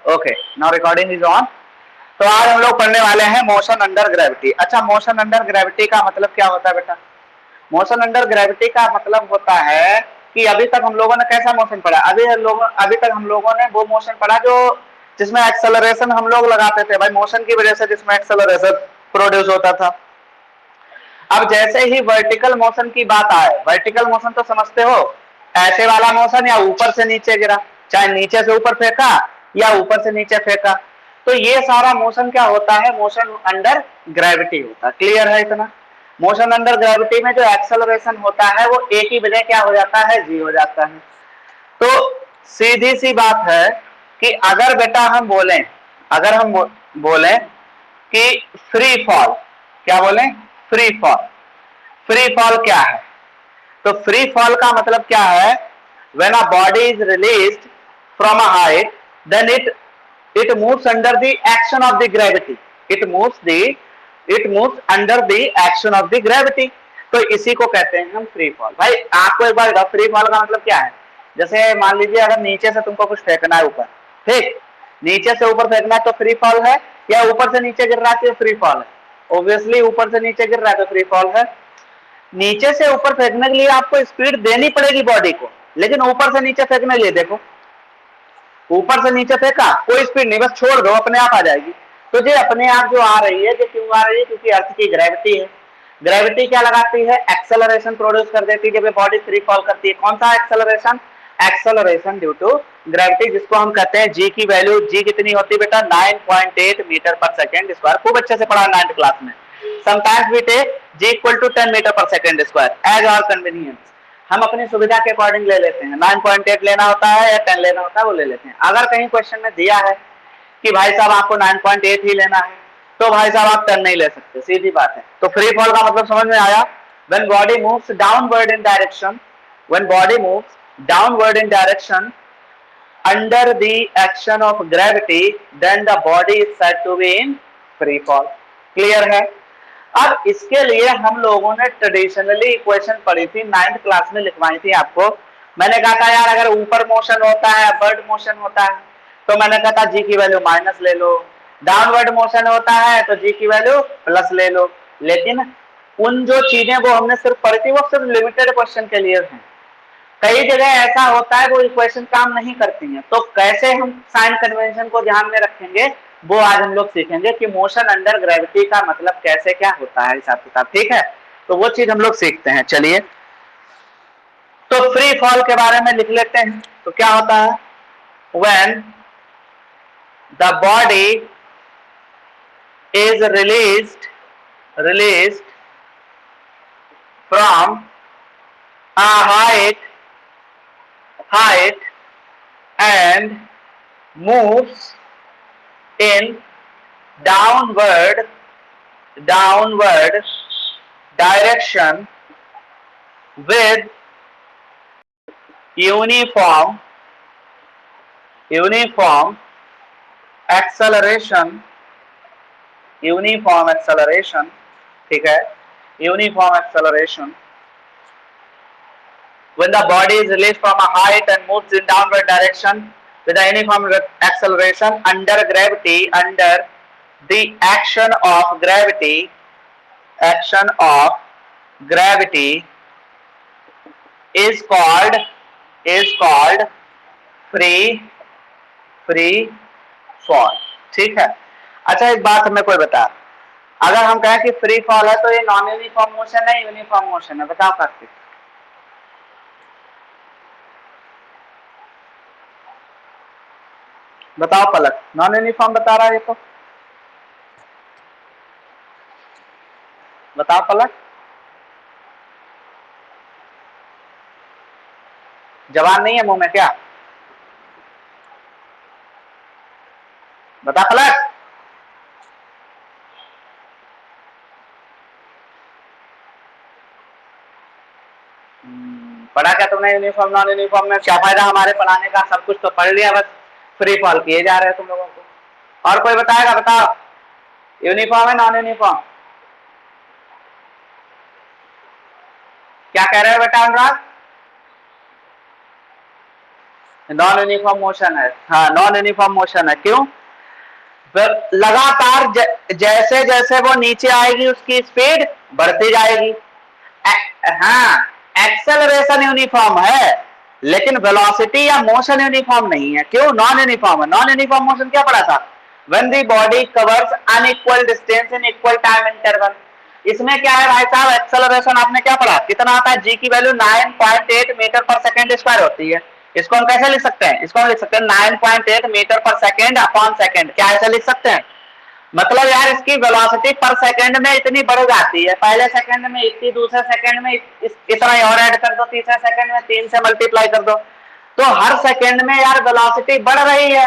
Okay, now recording is on. तो आज हम लोग पढ़ने वाले हैं मोशन अंडर ग्रेविटी। अच्छा, मोशन अंडर ग्रेविटी का मतलब क्या होता है बेटा? मोशन अंडर ग्रेविटी का मतलब होता है कि अभी तक हम लोगों ने कैसा मोशन पढ़ा? अभी तक हम लोगों ने वो मोशन पढ़ा जो जिसमें एक्सेलरेशन हम लोग लगाते थे भाई, मोशन की वजह से जिसमें एक्सेलरेशन प्रोड्यूस होता था। अब जैसे ही वर्टिकल मोशन की बात आए, वर्टिकल मोशन तो समझते हो, ऐसे वाला मोशन या ऊपर से नीचे गिरा, चाहे नीचे से ऊपर फेंका या ऊपर से नीचे फेंका, तो ये सारा मोशन क्या होता है? मोशन अंडर ग्रेविटी होता है। क्लियर है इतना? मोशन अंडर ग्रेविटी में जो एक्सेलरेशन होता है वो एक ही वजह क्या हो जाता है? जी हो जाता है। तो सीधी सी बात है कि अगर बेटा हम बोलें, अगर हम बोलें कि फ्री फॉल, क्या बोलें? Free fall. फ्री फॉल क्या है? तो फ्री फॉल का मतलब क्या है? When a body is released from a height, then it moves under the action of the gravity. It moves under the action of the gravity. तो इसी को कहते हैं हम फ्री फॉल। भाई आपको एक बार, फ्री फॉल का मतलब क्या है? जैसे मान लीजिए अगर नीचे से तुमको कुछ फेंकना है ऊपर, ठीक, नीचे से ऊपर फेंकना है तो फ्री फॉल है, या ऊपर से नीचे गिर रहा है तो फ्री फॉल है? ऑब्वियसली ऊपर से नीचे गिर रहा है तो फ्री फॉल है। नीचे से ऊपर फेंकने के लिए आपको स्पीड देनी पड़ेगी बॉडी को, लेकिन ऊपर से नीचे फेंकने के लिए देखो, ऊपर से नीचे फेंका कोई स्पीड नहीं, बस छोड़ दो अपने आप आ जाएगी। तो ये अपने आप जो आ रही है, जो क्यों आ रही है? क्योंकि अर्थ की ग्रेविटी है। ग्रेविटी क्या लगाती है? एक्सेलरेशन प्रोड्यूस कर देती है जब बॉडी फ्री फॉल करती है। कौन सा acceleration? Acceleration due to gravity, जिसको हम कहते हैं जी की वैल्यू। जी कितनी होती है बेटा? 9.8 मीटर पर सेकेंड स्क्वायर। खूब अच्छे से पढ़ा 9th क्लास में। Sometimes we take g equal to 10 metre per second square as our convenience. हम अपनी सुविधा के अकॉर्डिंग ले लेते हैं, 9.8 लेना होता है या 10 लेना होता है वो ले लेते हैं। अगर कहीं क्वेश्चन में दिया है कि भाई साहब आपको 9.8 ही लेना है, तो भाई साहब आप 10 नहीं ले सकते, सीधी बात है। तो फ्री फॉल का मतलब समझ में आया? When body moves downward in direction, when body moves downward in direction under the action of gravity, then the body is said to be in free fall. Clear है? अब इसके लिए हम लोगों ने ट्रेडिशनली इक्वेशन पढ़ी थी, 9th क्लास में लिखवाई थी आपको। मैंने कहा था यार अगर ऊपर मोशन होता है, अपवर्ड मोशन होता है, तो मैंने कहा था जी की वैल्यू माइनस ले लो, डाउनवर्ड मोशन होता है तो जी की वैल्यू प्लस ले लो। लेकिन उन जो चीजें वो हमने सिर्फ पढ़ी थी वो सिर्फ लिमिटेड क्वेश्चन के लिए हैं। कई जगह ऐसा होता है वो इक्वेशन काम नहीं करती हैं, तो कैसे हम साइन कन्वेंशन को ध्यान में रखेंगे वो आज हम लोग सीखेंगे कि मोशन अंडर ग्रेविटी का मतलब कैसे क्या होता है, हिसाब किताब। ठीक है, तो वो चीज हम लोग सीखते हैं। चलिए, तो फ्री फॉल के बारे में लिख लेते हैं। तो क्या होता है? When the body is released from a height and moves in downward direction with uniform acceleration, ठीक है, uniform acceleration. when the body is released from a height and moves in downward direction with a uniform acceleration under the action of gravity is called free fall। ठीक है। अच्छा, एक बात हमें कोई बता, अगर हम कहें कि फ्री फॉल है तो ये नॉन यूनिफॉर्म मोशन है, यूनिफॉर्म मोशन है? बताओ कार्तिक, बताओ पलक। नॉन यूनिफॉर्म बता रहा है ये तो, बताओ पलक। जवान नहीं है मुंह में क्या? बता पलक। पढ़ा क्या तुमने यूनिफॉर्म नॉन यूनिफॉर्म में? क्या फायदा हमारे पढ़ाने का? सब कुछ तो पढ़ लिया, बस फ्री फॉल किए जा रहे हैं तुम लोगों को। और कोई बताएगा? बताओ, यूनिफॉर्म है नॉन यूनिफॉर्म? क्या कह रहे हो बेटा अनुराग? नॉन यूनिफॉर्म मोशन है, हाँ नॉन यूनिफॉर्म मोशन है। क्यों? लगातार जैसे जैसे वो नीचे आएगी उसकी स्पीड बढ़ती जाएगी। हाँ, एक्सेलरेशन यूनिफॉर्म है लेकिन वेलोसिटी या मोशन यूनिफॉर्म नहीं है। क्यों? नॉन यूनिफॉर्म है। नॉन यूनिफॉर्म मोशन क्या पढ़ा था? When the body covers unequal distance in equal time interval. इसमें क्या है भाई साहब, एक्सेलरेशन आपने क्या पढ़ा, कितना आता है? जी की value 9.8 metre per second square होती है। इसको हम कैसे लिख सकते हैं? इसको हम लिख सकते हैं 9.8 metre per second upon second. क्या ऐसा लिख सकते हैं? मतलब यार इसकी वेलोसिटी पर सेकंड में इतनी बढ़ जाती है, पहले सेकंड में इतनी, दूसरे सेकंड में इतना और ऐड कर दो, तीसरे सेकंड में 3 से मल्टीप्लाई कर दो, तो हर सेकंड में यार वेलोसिटी बढ़ रही है।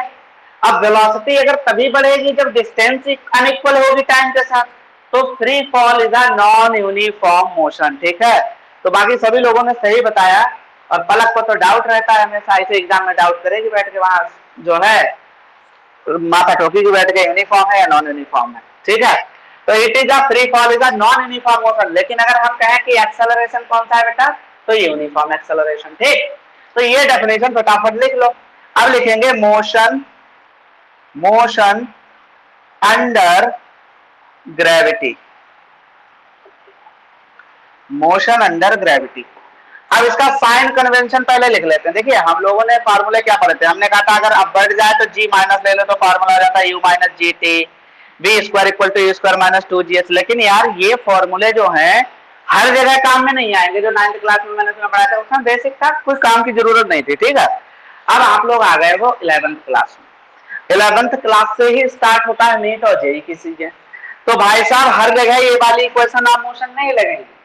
अब वेलोसिटी अगर तभी बढ़ेगी जब डिस्टेंस अनइक्वल होगी टाइम के साथ। तो free fall is a non uniform motion. ठीक है, तो बाकी सभी लोगों ने सही बताया। और पलक को तो डाउट रहता है हमेशा, इसे एग्जाम में डाउट करेगी बैठ के, वहां जो है माथा टोकी की बैठ के यूनिफॉर्म है या नॉन यूनिफॉर्म है। ठीक है, तो it is a free fall is a non uniform motion. लेकिन अगर हम कहें कि एक्सेलरेशन कौन सा है बेटा, तो यूनिफॉर्म एक्सेलरेशन। ठीक, तो ये डेफिनेशन फटाफट लिख लो। अब लिखेंगे motion, motion under gravity, motion under gravity. अब इसका साइन कन्वेंशन पहले लिख लेते हैं। देखिए हम लोगों ने फार्मूले क्या पढ़े थे, हमने कहा था अगर अब बढ़ जाए तो जी माइनस ले लो तो फार्मूला आ जाता है u minus g t, v square equal to u square minus 2gh। लेकिन यार ये फॉर्मूले जो हैं हर जगह काम में नहीं आएंगे। जो 9th क्लास में मैंने तुम्हें पढ़ाया था उसमें बेसिक था, कोई काम की जरूरत नहीं थी। ठीक है, अब आप लोग आ गए वो 11th क्लास में। 11th क्लास से ही स्टार्ट होता है नीट और जेई की चीजें। तो भाई साहब हर जगह ये वाली इक्वेशन आप मोशन नहीं लगेंगे।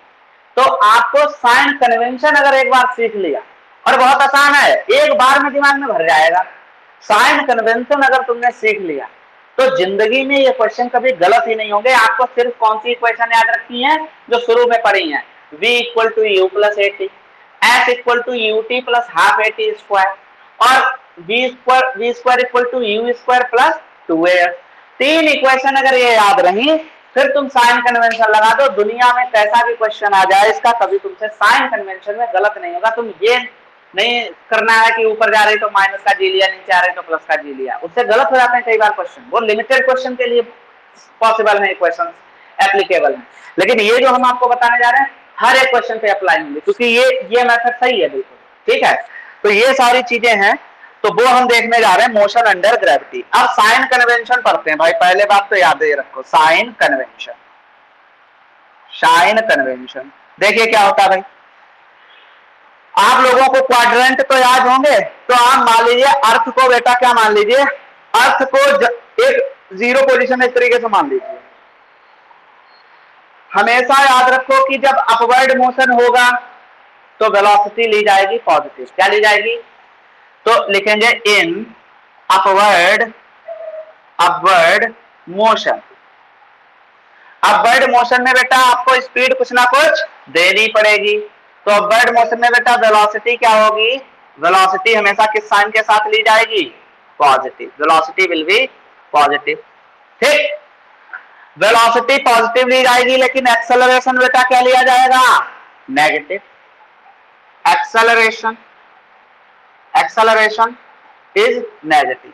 तो आपको साइन कन्वेंशन अगर एक बार सीख लिया, और बहुत आसान है, एक बार में दिमाग में भर जाएगा। साइन कन्वेंशन अगर तुमने सीख लिया तो जिंदगी में ये क्वेश्चन कभी गलत ही नहीं होंगे। आपको सिर्फ कौन सी इक्वेशन याद रखनी है जो शुरू में पढ़ी है, v equal to u plus a t, s equal to u t plus half a t square, और v square equal to u square plus 2as। तीन इक्वेशन अगर ये याद रही, फिर तुम साइन कन्वेंशन लगा दो, दुनिया में कैसा भी क्वेश्चन आ जाए इसका कभी तुमसे साइन कन्वेंशन में गलत नहीं होगा। तुम ये नहीं करना है कि ऊपर जा रही तो माइनस का जी लिया, नीचे आ रही तो प्लस का जी लिया, उससे गलत हो जाते हैं कई बार क्वेश्चन। वो लिमिटेड क्वेश्चन के लिए पॉसिबल है, क्वेश्चन एप्लीकेबल है। लेकिन ये जो हम आपको बताने जा रहे हैं हर एक क्वेश्चन पे अप्लाई होंगे, क्योंकि ये मेथड सही है बिल्कुल। ठीक है, तो ये सारी चीजें हैं, तो वो हम देखने जा रहे हैं मोशन अंडर ग्रेविटी। अब साइन कन्वेंशन पढ़ते हैं भाई। पहले बात तो याद रखो, साइन कन्वेंशन, साइन कन्वेंशन देखिए क्या होता है भाई। आप लोगों को क्वाड्रेंट तो याद होंगे, तो आप मान लीजिए अर्थ को बेटा क्या मान लीजिए, अर्थ को एक जीरो पोजीशन इस तरीके से मान लीजिए। हमेशा याद रखो कि जब अपवर्ड मोशन होगा तो वेलोसिटी ली जाएगी पॉजिटिव। क्या ली जाएगी? तो लिखेंगे in upward, upward motion. Upward motion में बेटा आपको स्पीड कुछ ना कुछ देनी पड़ेगी। तो अपवर्ड मोशन में बेटा वेलोसिटी क्या होगी? वेलोसिटी हमेशा किस साइन के साथ ली जाएगी? Positive. Velocity will be positive. ठीक, वेलोसिटी पॉजिटिव ली जाएगी, लेकिन एक्सेलरेशन बेटा क्या लिया जाएगा? Negative. Acceleration, acceleration is negative.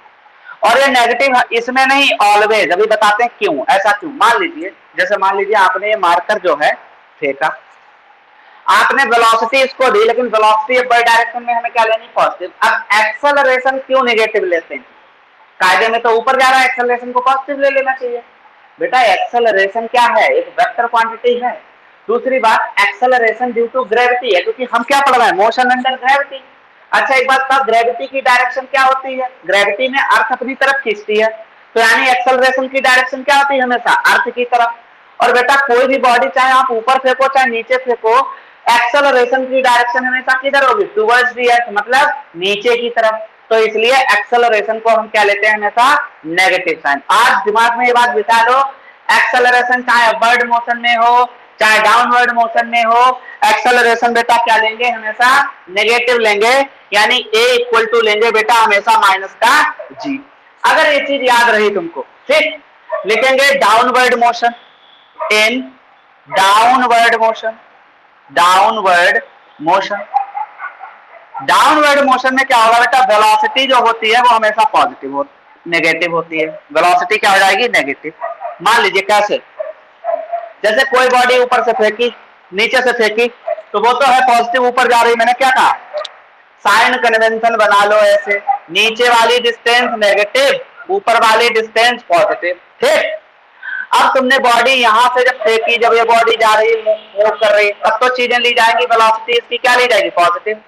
और ये नेगेटिव इसमें नहीं, ऑलवेज। अभी बताते हैं क्यों, ऐसा क्यों। मान लीजिए, जैसे मान लीजिए आपने ये मार्कर जो है फेंका, आपने वेलोसिटी इसको दी, लेकिन वेलोसिटी अपर डायरेक्शन में हमें क्या लेनी? पॉजिटिव। अब एक्सेलरेशन क्यों नेगेटिव लेते हैं? कायदे में तो ऊपर जा रहा है, एक्सेलरेशन को पॉजिटिव ले लेना चाहिए। बेटा एक्सेलरेशन क्या है? एक वेक्टर क्वांटिटी है। दूसरी बात, एक्सेलरेशन ड्यू टू ग्रेविटी है, क्योंकि हम क्या पढ़ रहे हैं? Motion under gravity. अच्छा एक बात था, ग्रेविटी की डायरेक्शन क्या होती है? ग्रेविटी में अर्थ अपनी तरफ खींचती है, तो यानी एक्सेलरेशन की डायरेक्शन क्या होती है? हमेशा अर्थ की तरफ। और बेटा कोई भी बॉडी चाहे आप ऊपर फेंको चाहे नीचे फेंको, एक्सेलरेशन की डायरेक्शन हमेशा किधर होगी? टुवर्ड्स द अर्थ, मतलब नीचे की तरफ। तो इसलिए एक्सेलरेशन को हम क्या लेते हैं? हमेशा नेगेटिव साइन। आज दिमाग में ये बात बिठा लो, एक्सेलरेशन चाहे अपवर्ड मोशन में हो चाहे डाउनवर्ड मोशन में हो, एक्सेलरेशन बेटा क्या लेंगे? हमेशा नेगेटिव लेंगे, यानी ए इक्वल टू लेंगे बेटा हमेशा माइनस का जी। अगर ये चीज याद रही तुमको, ठीक, लिखेंगे downward motion, in downward motion, downward motion. Downward motion में क्या होगा बेटा, वेलोसिटी जो होती है वो हमेशा पॉजिटिव होती, नेगेटिव होती है। वेलोसिटी क्या हो जाएगी, नेगेटिव। मान लीजिए कैसे, जैसे कोई बॉडी ऊपर से फेंकी, नीचे से फेंकी, तो वो तो है पॉजिटिव ऊपर जा रही, मैंने क्या कहा, साइन कन्वेंशन बना लो ऐसे, नीचे वाली डिस्टेंस नेगेटिव, ऊपर वाली डिस्टेंस पॉजिटिव, ठीक। अब तुमने बॉडी यहां से जब फेंकी, जब ये बॉडी जा रही है, मूव कर रही है, तब तो चीजें ली जाएंगी, वेलोसिटी इसकी क्या ली जाएगी, पॉजिटिव।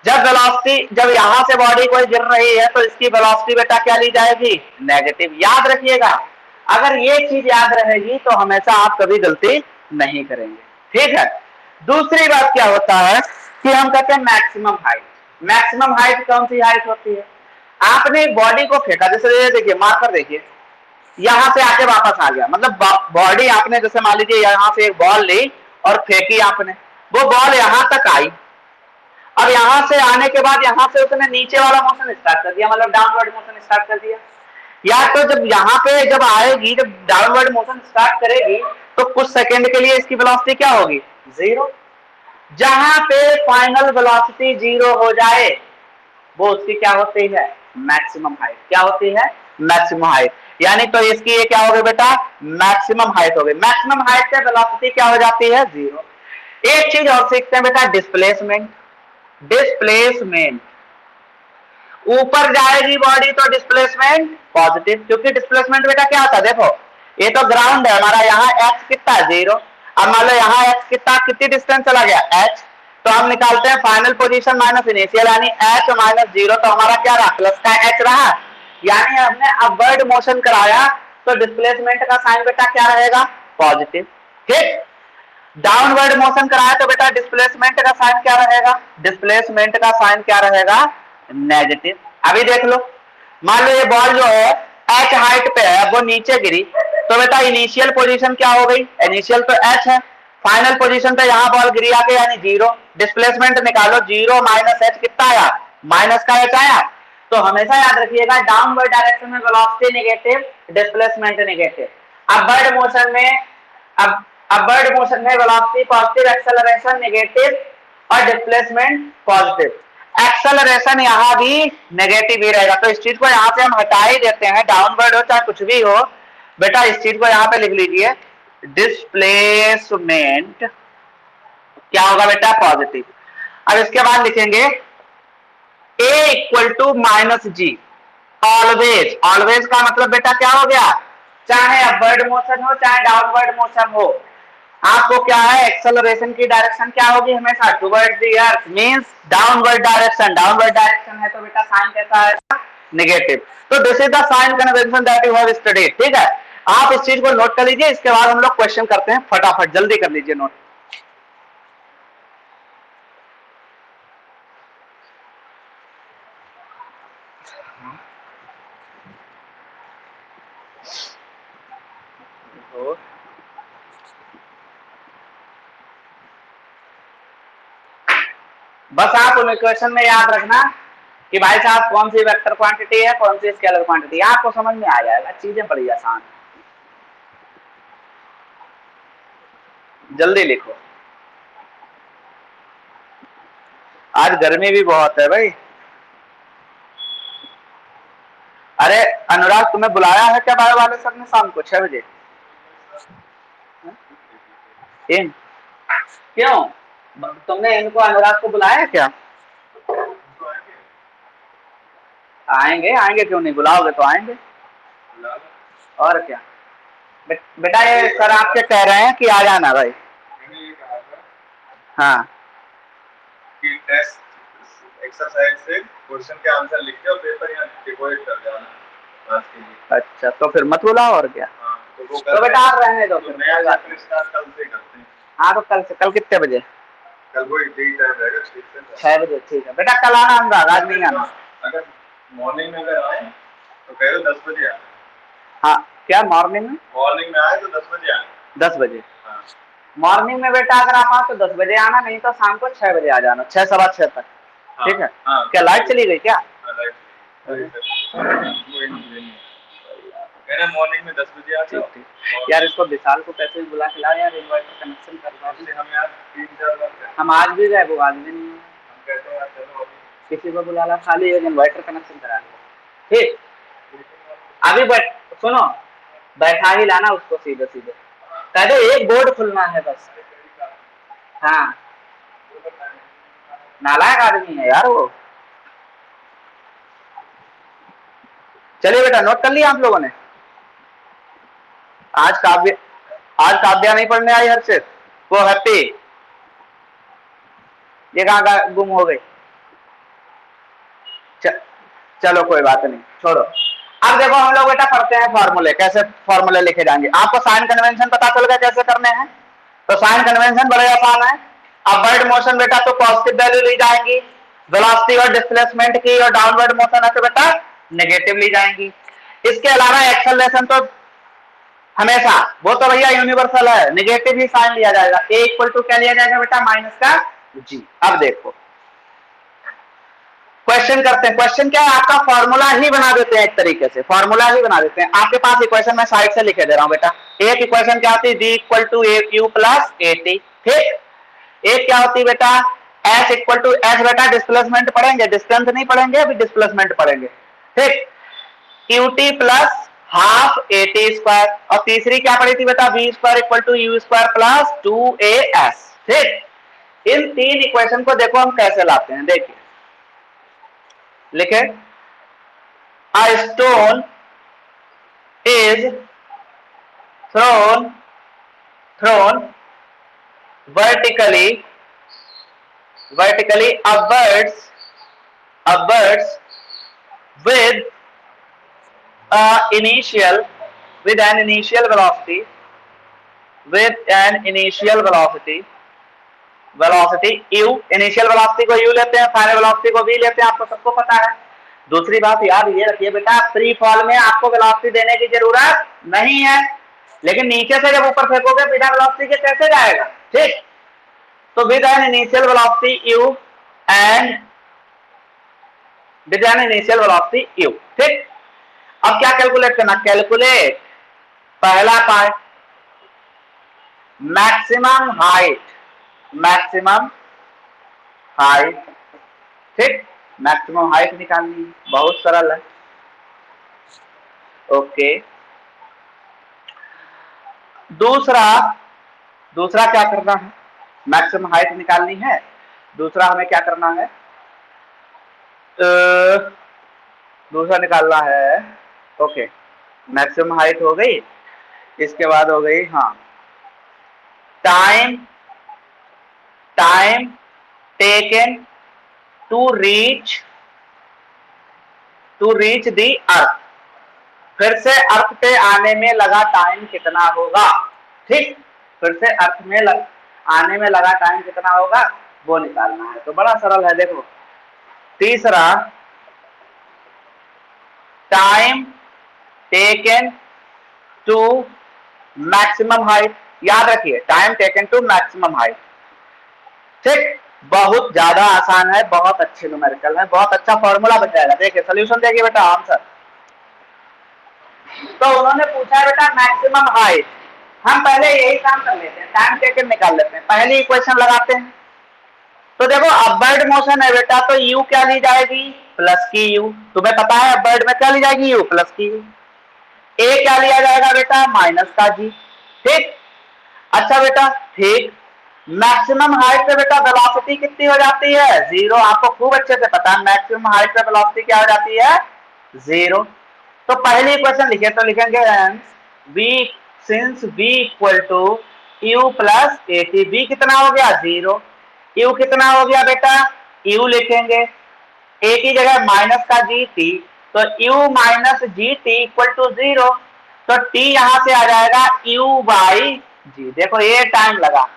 जब वेलोसिटी, जब यहां से बॉडी कोई गिर रही है तो इसकी वेलोसिटी बेटा क्या ली जाएगी, नेगेटिव। याद रखिएगा, अगर ये चीज याद रहेगी तो हमेशा आप कभी गलती नहीं करेंगे, ठीक है। दूसरी बात क्या होता है कि हम कहते हैं मैक्सिमम हाइट। मैक्सिमम हाइट कौन सी हाइट होती है, आपने एक बॉडी को फेंका, जैसे देखिए मार्कर देखिए, यहां से आके वापस आ गया, मतलब बॉडी आपने जैसे मान लीजिए यहां से एक बॉल ली और फेंकी आपने, वो बॉल यहां तक आई, अब यहां से आने के बाद यहां से उसने नीचे वाला मोशन स्टार्ट कर दिया, मतलब डाउनवर्ड मोशन स्टार्ट कर दिया। या तो जब यहां पे जब आएगी, जब डाउनवर्ड मोशन स्टार्ट करेगी, तो कुछ सेकंड के लिए इसकी वेलोसिटी क्या होगी, जीरो। जहां पे फाइनल वेलोसिटी जीरो हो जाए वो उसकी क्या होती है, मैक्सिमम हाइट। क्या होती है, मैक्सिमम हाइट। यानी तो इसकी ये क्या हो गई बेटा, मैक्सिमम हाइट हो गई। मैक्सिमम हाइट से वेलोसिटी क्या हो जाती है, जीरो। एक चीज और सीखते हैं बेटा, डिस्प्लेसमेंट। डिस्प्लेसमेंट, ऊपर जाएगी बॉडी तो डिस्प्लेसमेंट पॉजिटिव, क्योंकि डिस्प्लेसमेंट बेटा क्या होता है, देखो ये तो ग्राउंड है हमारा, यहाँ एक्स कितना है, जीरो। अब मान लो यहाँ एक्स कितना, कितनी डिस्टेंस चला गया, एच। तो हम निकालते हैं फाइनल पोजीशन माइनस इनिशियल, यानी एच माइनस जीरो, तो हमारा क्या रहा, प्लस का एच रहा। यानी हमने अपवर्ड मोशन कराया तो डिस्प्लेसमेंट का साइन बेटा क्या रहेगा, पॉजिटिव, ठीक। डाउनवर्ड मोशन कराया तो बेटा डिस्प्लेसमेंट का साइन क्या रहेगा, डिस्प्लेसमेंट का साइन क्या रहेगा, नेगेटिव। अभी देख लो, मान लो ये बॉल जो है एच हाइट पे है, वो नीचे गिरी, तो बेटा इनिशियल पोजीशन क्या हो गई, इनिशियल तो एच है, फाइनल पोजीशन पे यहां बॉल गिरी आके यानी जीरो। डिस्प्लेसमेंट निकालो, जीरो माइनस एच कितना आया, माइनस का एच आया। तो हमेशा याद रखिएगा डाउनवर्ड डायरेक्शन में velocity negative, displacement negative. Upward motion में, अब अपवर्ड मोशन में वेलोसिटी पॉजिटिव, एक्सेलरेशन नेगेटिव और डिस्प्लेसमेंट पॉजिटिव। एक्सेलरेशन यहाँ भी नेगेटिव ही रहेगा, तो इस चीज को यहाँ से हम हटा ही देते हैं, डाउनवर्ड हो चाहे कुछ भी हो बेटा, इस चीज को यहाँ पे लिख लीजिए, डिस्प्लेसमेंट क्या होगा बेटा, पॉजिटिव। अब इसके बाद लिखेंगे a equal to minus g, always. Always का मतलब बेटा क्या हो गया, चाहे अपवर्ड मोशन हो चाहे डाउनवर्ड मोशन हो, आपको क्या है, एक्सेलरेशन की डायरेक्शन क्या होगी, हमेशा towards the earth, means downward direction. Downward direction है तो बेटा साइन कैसा है, नेगेटिव। तो this is the sign convention that you have studied, ठीक है। आप इस चीज को नोट कर लीजिए, इसके बाद हम लोग क्वेश्चन करते हैं, फटाफट जल्दी कर लीजिए नोट। बस आप उन इक्वेशन में याद रखना कि भाई साहब कौन सी वेक्टर क्वांटिटी है, कौन सी स्केलर क्वांटिटी है, आपको समझ में आ जाएगा, चीजें बड़ी आसान। जल्दी लिखो, आज गर्मी भी बहुत है भाई। अरे अनुराग, तुम्हें बुलाया है क्या बायो वाले सर ने शाम को 6 बजे? इन क्यों, तुमने इनको अनुराग को बुलाया क्या? आएंगे आएंगे, क्यों नहीं, बुलाओगे तो आएंगे, और क्या। बेटा ये सर आपके कह रहे हैं कि आ जाना भाई। हाँ, कि टेस्ट एक्सरसाइज से क्वेश्चन के आंसर लिख के और पेपर यहाँ डिपॉजिट कर जाना आज के लिए। अच्छा तो फिर मत बुलाओ, और क्या। हाँ, तो बेटा आप रहने दो, तो नया चैप्टर स्टार्ट कल से करते हैं। हाँ तो कल से, कल कितने बजे? कल वो यही टाइम रहेगा 6 बजे, ठीक है बेटा। कल आना अनुराग, आज नहीं आना। अगर मॉर्निंग में अगर आए तो कह दो 10 बजे आए। हाँ क्या मॉर्निंग में? मॉर्निंग में आए तो 10 बजे आए। 10 बजे? हाँ। मॉर्निंग में बेटा अगर आप आए तो 10 बजे आना, नहीं तो शाम को 6 बजे आ जाना, 6 सवा 6 तक। हाँ, ठीक है। हाँ, क्या लाइट चली गई क्या? मॉर्निंग में 10 बजे आ जाओ। यार इसको विशाल को कैसे बुला के लाओ यार, इन्वर्टर कनेक्शन करवा दो। हम यार 3-4 बार हम आज भी गए, वो आज भी नहीं। कहते हैं चलो किसी को बुला ला, खाली एक इन्वर्टर कनेक्शन करा लो, ठीक। अभी सुनो, बैठा ही लाना उसको सीधे सीधे, कह दो एक बोर्ड खुलना है बस। हाँ, नालायक आदमी है यार वो। चलिए बेटा, नोट कर लिया आप लोगों ने। आज काव्या नहीं पढ़ने आई हर्षित, वो हैप्पी, ये कहाँ गुम हो गई। चलो कोई बात नहीं, छोड़ो। अब देखो हम लोग बेटा पढ़ते हैं फॉर्मूले, कैसे फॉर्मूले लिखे जाएंगे। आपको साइन कन्वेंशन पता चल गया कैसे करने हैं, तो साइन कन्वेंशन बड़े आसान है। अपवर्ड मोशन बेटा तो पॉजिटिव वैल्यू ली जाएंगी, वेलोसिटी और डिस्प्लेसमेंट की, और डाउनवर्ड मोशन है तो बेटा नेगेटिव ली जाएंगी। इसके अलावा एक्सेलरेशन तो हमेशा, वो तो भैया यूनिवर्सल है, नेगेटिव ही साइन लिया जाएगा। ए इक्वल टू क्या लिया जाएगा बेटा, माइनस का जी। अब देखो क्वेश्चन करते हैं। क्वेश्चन क्या है, आपका फॉर्मूला ही बना देते हैं, एक तरीके से फॉर्मूला ही बना देते हैं। आपके पास इक्वेशन मैं साइड से लिखे दे रहा हूं बेटा। एक इक्वेशन क्या होती है, g equal to a q plus a t, ठीक। एक क्या होती है बेटा, एस इक्वल टू एस, बेटा डिस्प्लेसमेंट पढ़ेंगे, डिस्टेंस नहीं पढ़ेंगे, अभी डिस्प्लेसमेंट पढ़ेंगे, ठीक। Q t plus half a t square, और तीसरी क्या पढ़ी थी बेटा, v square equal to u square plus 2as, ठीक। इन तीन इक्वेशन को देखो हम कैसे लाते हैं, देखिए लिखे, a stone is thrown vertically upwards with an initial velocity u, initial velocity को u लेते हैं, फाइनल वेलोसिटी को v लेते हैं, आपको सबको पता है। दूसरी बात याद ये रखिए बेटा, फ्री फॉल में आपको वेलोसिटी देने की जरूरत नहीं है, लेकिन नीचे से जब ऊपर फेंकोगे बिना वेलोसिटी के कैसे जाएगा, ठीक। तो with an initial velocity u and with an initial velocity u, ठीक। अब क्या कैलकुलेट करना, कैलकुलेट पहला पार्ट मैक्सिमम हाइट, ठीक। मैक्सिमम हाइट निकालनी है, बहुत सरल है, ओके। दूसरा क्या करना है, मैक्सिमम हाइट निकालनी है। दूसरा हमें क्या करना है, दूसरा निकालना है, ओके। मैक्सिमम हाइट हो गई, इसके बाद हो गई हाँ time taken to reach the earth, फिर से अर्थ पे आने में लगा टाइम कितना होगा, ठीक। फिर से अर्थ में आने में लगा टाइम कितना होगा वो निकालना है, तो बड़ा सरल है। देखो तीसरा time taken to maximum height, याद रखिए time taken to maximum height, ठीक। बहुत ज्यादा आसान है, बहुत अच्छे न्यूमेरिकल है, बहुत अच्छा फॉर्मूला बन जाएगा। देखिए सोल्यूशन देखिए बेटा, आंसर तो उन्होंने पूछा है बेटा मैक्सिमम हाइट, हम पहले यही काम कर लेते हैं, टाइम टेकन निकाल लेते हैं, पहली इक्वेशन लगाते हैं। तो देखो अपवर्ड मोशन है बेटा, तो u क्या ली जाएगी, प्लस की u, तुम्हें पता है अपवर्ड में क्या ली जाएगी, u प्लस की u। a क्या लिया जाएगा बेटा, माइनस का g, ठीक। अच्छा बेटा ठीक, मैक्सिमम हाइट पे बेटा वेलोसिटी कितनी हो जाती है, 0, आपको खूब अच्छे से पता है मैक्सिमम हाइट पे वेलोसिटी क्या हो जाती है, 0। तो पहली इक्वेशन लिखे तो लिखेंगे v since v equal to u plus a t, v कितना हो गया 0, u कितना हो गया बेटा, u लिखेंगे a की जगह माइनस का जी टी, तो u minus g t equal to 0, तो t यहां से आ जाएगा u बाई जी। देखो ये टाइम लगा,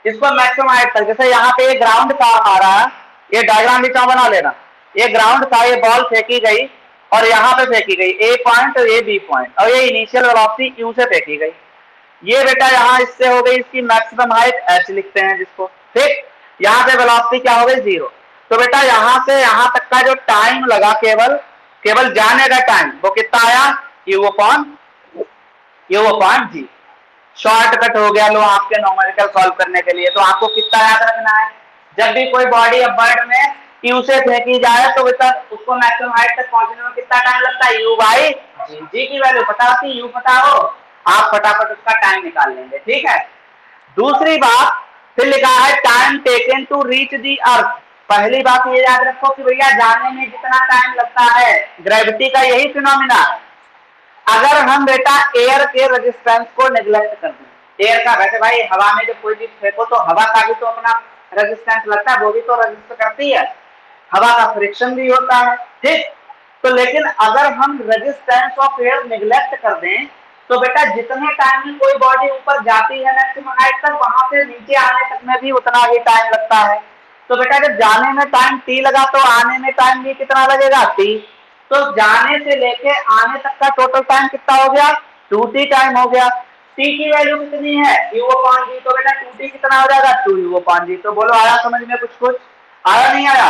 इसको मैक्सिमम हाइट पर, जैसे यहाँ पे ये ग्राउंड था हमारा, ये डायग्राम भी क्या बना लेना, ये ग्राउंड था, ये बॉल फेंकी गई और यहाँ पे फेंकी गई ए पॉइंट और ये बी पॉइंट, और ये इनिशियल वेलोसिटी u से फेंकी गई, ये बेटा यहाँ इससे हो गई इसकी मैक्सिमम हाइट h लिखते हैं जिसको, ठीक। यहाँ से वेलोसिटी क्या हो गई 0, तो बेटा यहाँ से यहाँ तक का जो टाइम लगा केवल जाने का टाइम वो कितना आया, u अपॉन g। शॉर्टकट हो गया लो आपके न्यूमेरिकल सॉल्व करने के लिए। तो आपको कितना याद रखना है, जब भी कोई बॉडी अपवर्ड में Q से फेंकी जाए तो बेटा उसको मैक्सिमम हाइट तक पहुंचने में कितना टाइम लगता है, U बाई जी की वैल्यू पता होती, U पता हो आप फटाफट उसका टाइम निकाल लेंगे, ठीक है। दूसरी बात फिर लिखा है time taken to reach the earth. पहली बात ये याद रखो कि भैया जाने में जितना टाइम लगता है ग्रेविटी का यही फिनोमिना है। अगर हम बेटा एयर के रेजिस्टेंस को नेग्लेक्ट कर दें, एयर का वैसे भाई हवा में जब कोई चीज फेंको तो हवा का भी तो अपना रेजिस्टेंस लगता है, वो भी तो रेजिस्ट करती है, हवा का फ्रिक्शन भी होता है, ठीक। तो लेकिन अगर हम रेजिस्टेंस ऑफ एयर नेग्लेक्ट कर दें तो बेटा जितने टाइम में कोई बॉडी ऊपर जाती है मैक्सिमम हाइट तक, वहां से नीचे आने तक में भी उतना ही टाइम लगता है। तो बेटा जब जाने में टाइम t लगा तो आने में टाइम भी कितना लगेगा t। तो जाने से लेके आने तक का टोटल टाइम कितना हो गया 2t टाइम हो गया। t की वैल्यू कितनी है u/g, तो बेटा 2t कितना हो जाएगा 2u/g। तो बोलो आया समझ में, कुछ आया नहीं आया।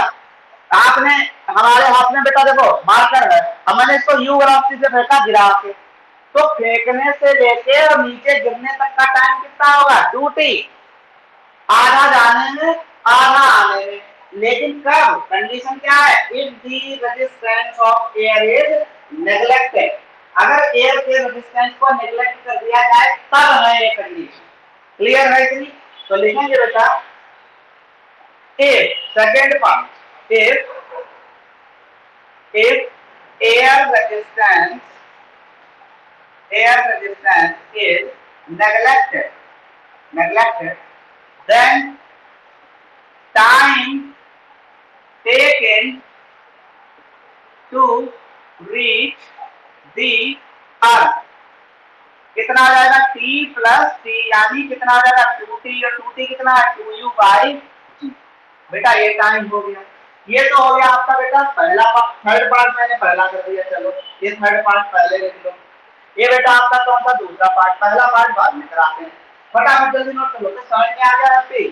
आपने हमारे हाथ में बेटा देखो मार्कर है, अब मैंने इसको u वेलोसिटी से फेंका गिरा के, तो फेंकने से लेके और नीचे गिरने तक का टाइम कितना होगा 2t, आधा जाने में आधा आने में। लेकिन कब, कंडीशन क्या है, if the resistance of air is neglected, अगर एयर के रेजिस्टेंस को नेग्लेक्ट कर दिया जाए तब है ये कंडीशन, क्लियर है कि नहीं। तो लिखेंगे बेटा if, second part, if air resistance is neglected, then time taken to reach the earth कितना आ जाएगा t प्लस t, यानी कितना आ जाएगा 2t, और 2t कितना है 2u/g। बेटा ये टाइम हो गया, ये तो हो गया आपका बेटा पहला पार्ट। थर्ड पार्ट मैंने पहला कर दिया, चलो ये थर्ड पार्ट पहले लिख लो। ये बेटा आपका कौन सा दूसरा पार्ट, पहला पार्ट बाद में कराते हैं, फटाफट जल्दी नोट कर लो। तो समझ में आ गया आपके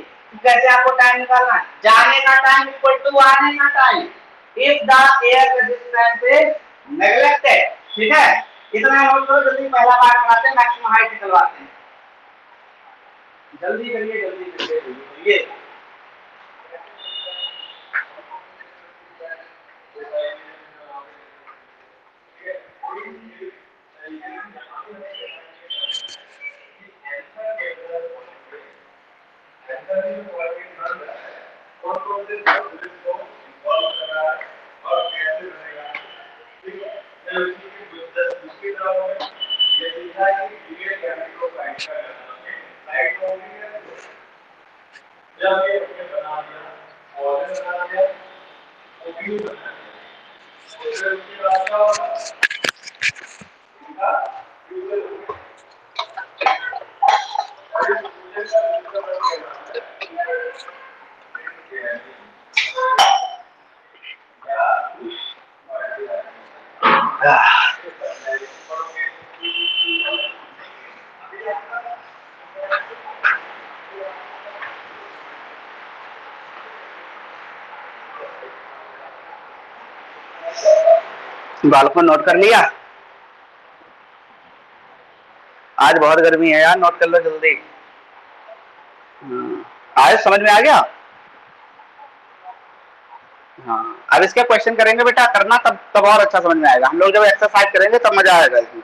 कैसे आपको टाइम निकालना है। जाने का टाइम इक्वल टू आने का time if the air resistance is neglected, ठीक है। इतना नोट करो, जल्दी पहला पार्ट कराते हैं, मैक्सिमम हाइट निकलवाते हैं। जल्दी करिए जल्दी करिए। बालक में नोट कर लिया, आज बहुत गर्मी है यार, नोट कर लो जल्दी। आज समझ में आ गया। हाँ अब इसके क्वेश्चन करेंगे बेटा, करना तब और अच्छा समझ में आएगा। हम लोग जब एक्सरसाइज करेंगे तब मजा आएगा इसमें।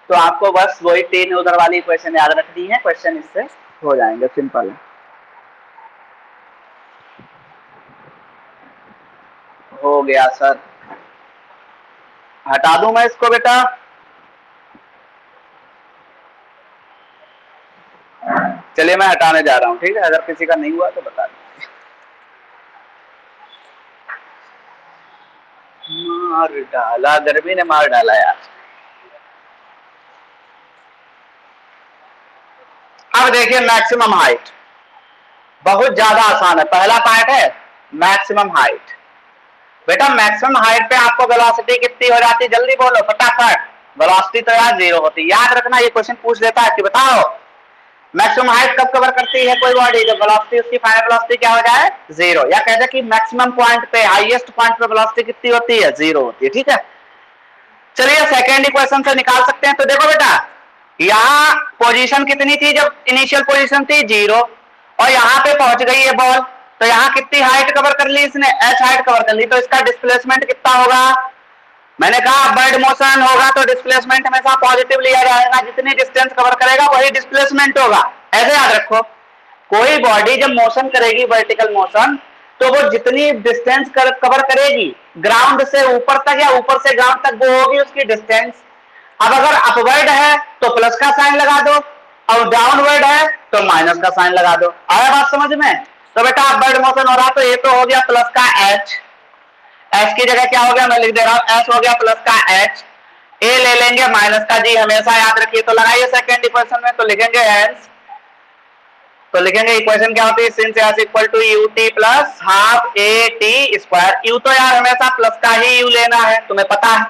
तो आपको बस वही 3 उधर वाली क्वेश्चन याद रखनी है, क्वेश्चन इससे हो जाएंगे, सिंपल है। हो गया सर, हटा दूं मैं इसको बेटा। चलिए मैं हटाने जा रहा हूं, ठीक है। अगर किसी का नहीं हुआ तो बता दीजिए। मार डाला, गर्मी ने मार डाला यार। अब देखिए मैक्सिमम हाइट बहुत ज्यादा आसान है। पहला पार्ट है मैक्सिमम हाइट। बेटा मैक्सिमम हाइट पे आपको वेलोसिटी कितनी हो जाती है, जल्दी बोलो फटाफट। वेलोसिटी तो यार 0 होती है, याद रखना। ये क्वेश्चन पूछ देता है कि बताओ मैक्सिमम हाइट कब कवर करती है कोई बॉडी? जब वेलोसिटी उसकी फाइनल वेलोसिटी क्या हो जाए? जीरो। या कहते हैं कि मैक्सिमम पॉइंट पे, हाईएस्ट पॉइंट पे वेलोसिटी कितनी होती है? जीरो होती है। ठीक है, चलिए सेकेंड इक्वेशन से निकाल सकते हैं। तो देखो बेटा, यहां पोजीशन कितनी थी जब इनिशियल पोजीशन थी? जीरो। और यहां पे पहुंच गई है बॉल, तो यहां कितनी हाइट कवर कर ली इसने? h हाइट कवर कर ली। तो इसका डिस्प्लेसमेंट कितना होगा? मैंने कहा अपवर्ड मोशन होगा तो डिस्प्लेसमेंट हमेशा पॉजिटिव लिया जाएगा, जितनी डिस्टेंस कवर करेगा वही डिस्प्लेसमेंट होगा। ऐसे याद रखो, कोई बॉडी जब मोशन करेगी वर्टिकल मोशन, तो वो जितनी डिस्टेंस कवर करेगी ग्राउंड से ऊपर तक या ऊपर से ग्राउंड तक, वो होगी उसकी डिस्टेंस। अब अगर अपवर्ड है तो प्लस का साइन लगा दो, और डाउनवर्ड है तो माइनस का साइन लगा दो। आया बात समझ में? तो बेटा अपवर्ड मोशन हो रहा तो ये तो हो गया प्लस का एच, एच की जगह क्या हो गया मैं लिख दे रहा हूं, एच हो गया प्लस का एच, ए ले लेंगे माइनस का जी, हमेशा याद रखिए। तो लगाइए सेकेंड इक्वेशन में, तो लिखेंगे एच, तो लिखेंगे इक्वेशन क्या होती है? Since s equal to u t plus half a t square. U तो यार हमेशा प्लस का ही यू लेना है, तुम्हें पता है।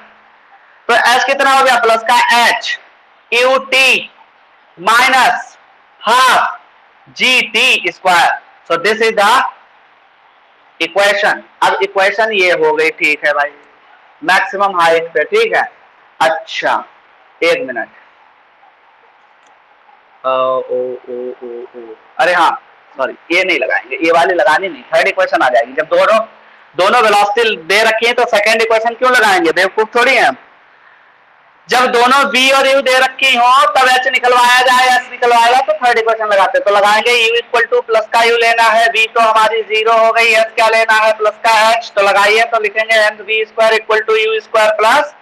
तो एच कितना हो गया? प्लस का H U T minus half g t square. So this is the equation. अब इक्वेशन ये हो गई, ठीक है भाई, मैक्सिमम हाइट पे। ठीक है, अच्छा एक मिनट, ओ ओ ओ ओ ओ अरे हाँ सॉरी, ये नहीं लगाएंगे, ये वाली लगानी नहीं, थर्ड इक्वेशन आ जाएगी। जब दोनों दोनों वेलोसिटी दे रखी है तो सेकंड इक्वेशन क्यों लगाएंगे? बेवकूफ थोड़ी है। जब दोनों v और u दे रखी हो तब h निकलवाया जाए, h निकलवाएगा तो थर्ड इक्वेशन लगाते। तो लगाएंगे u इक्वल टू प्लस का u लेना है, v तो हमारी जीरो हो गई, h क्या लेना है? प्लस का h। तो लगाइए, तो लिखेंगे M v square equal to u square plus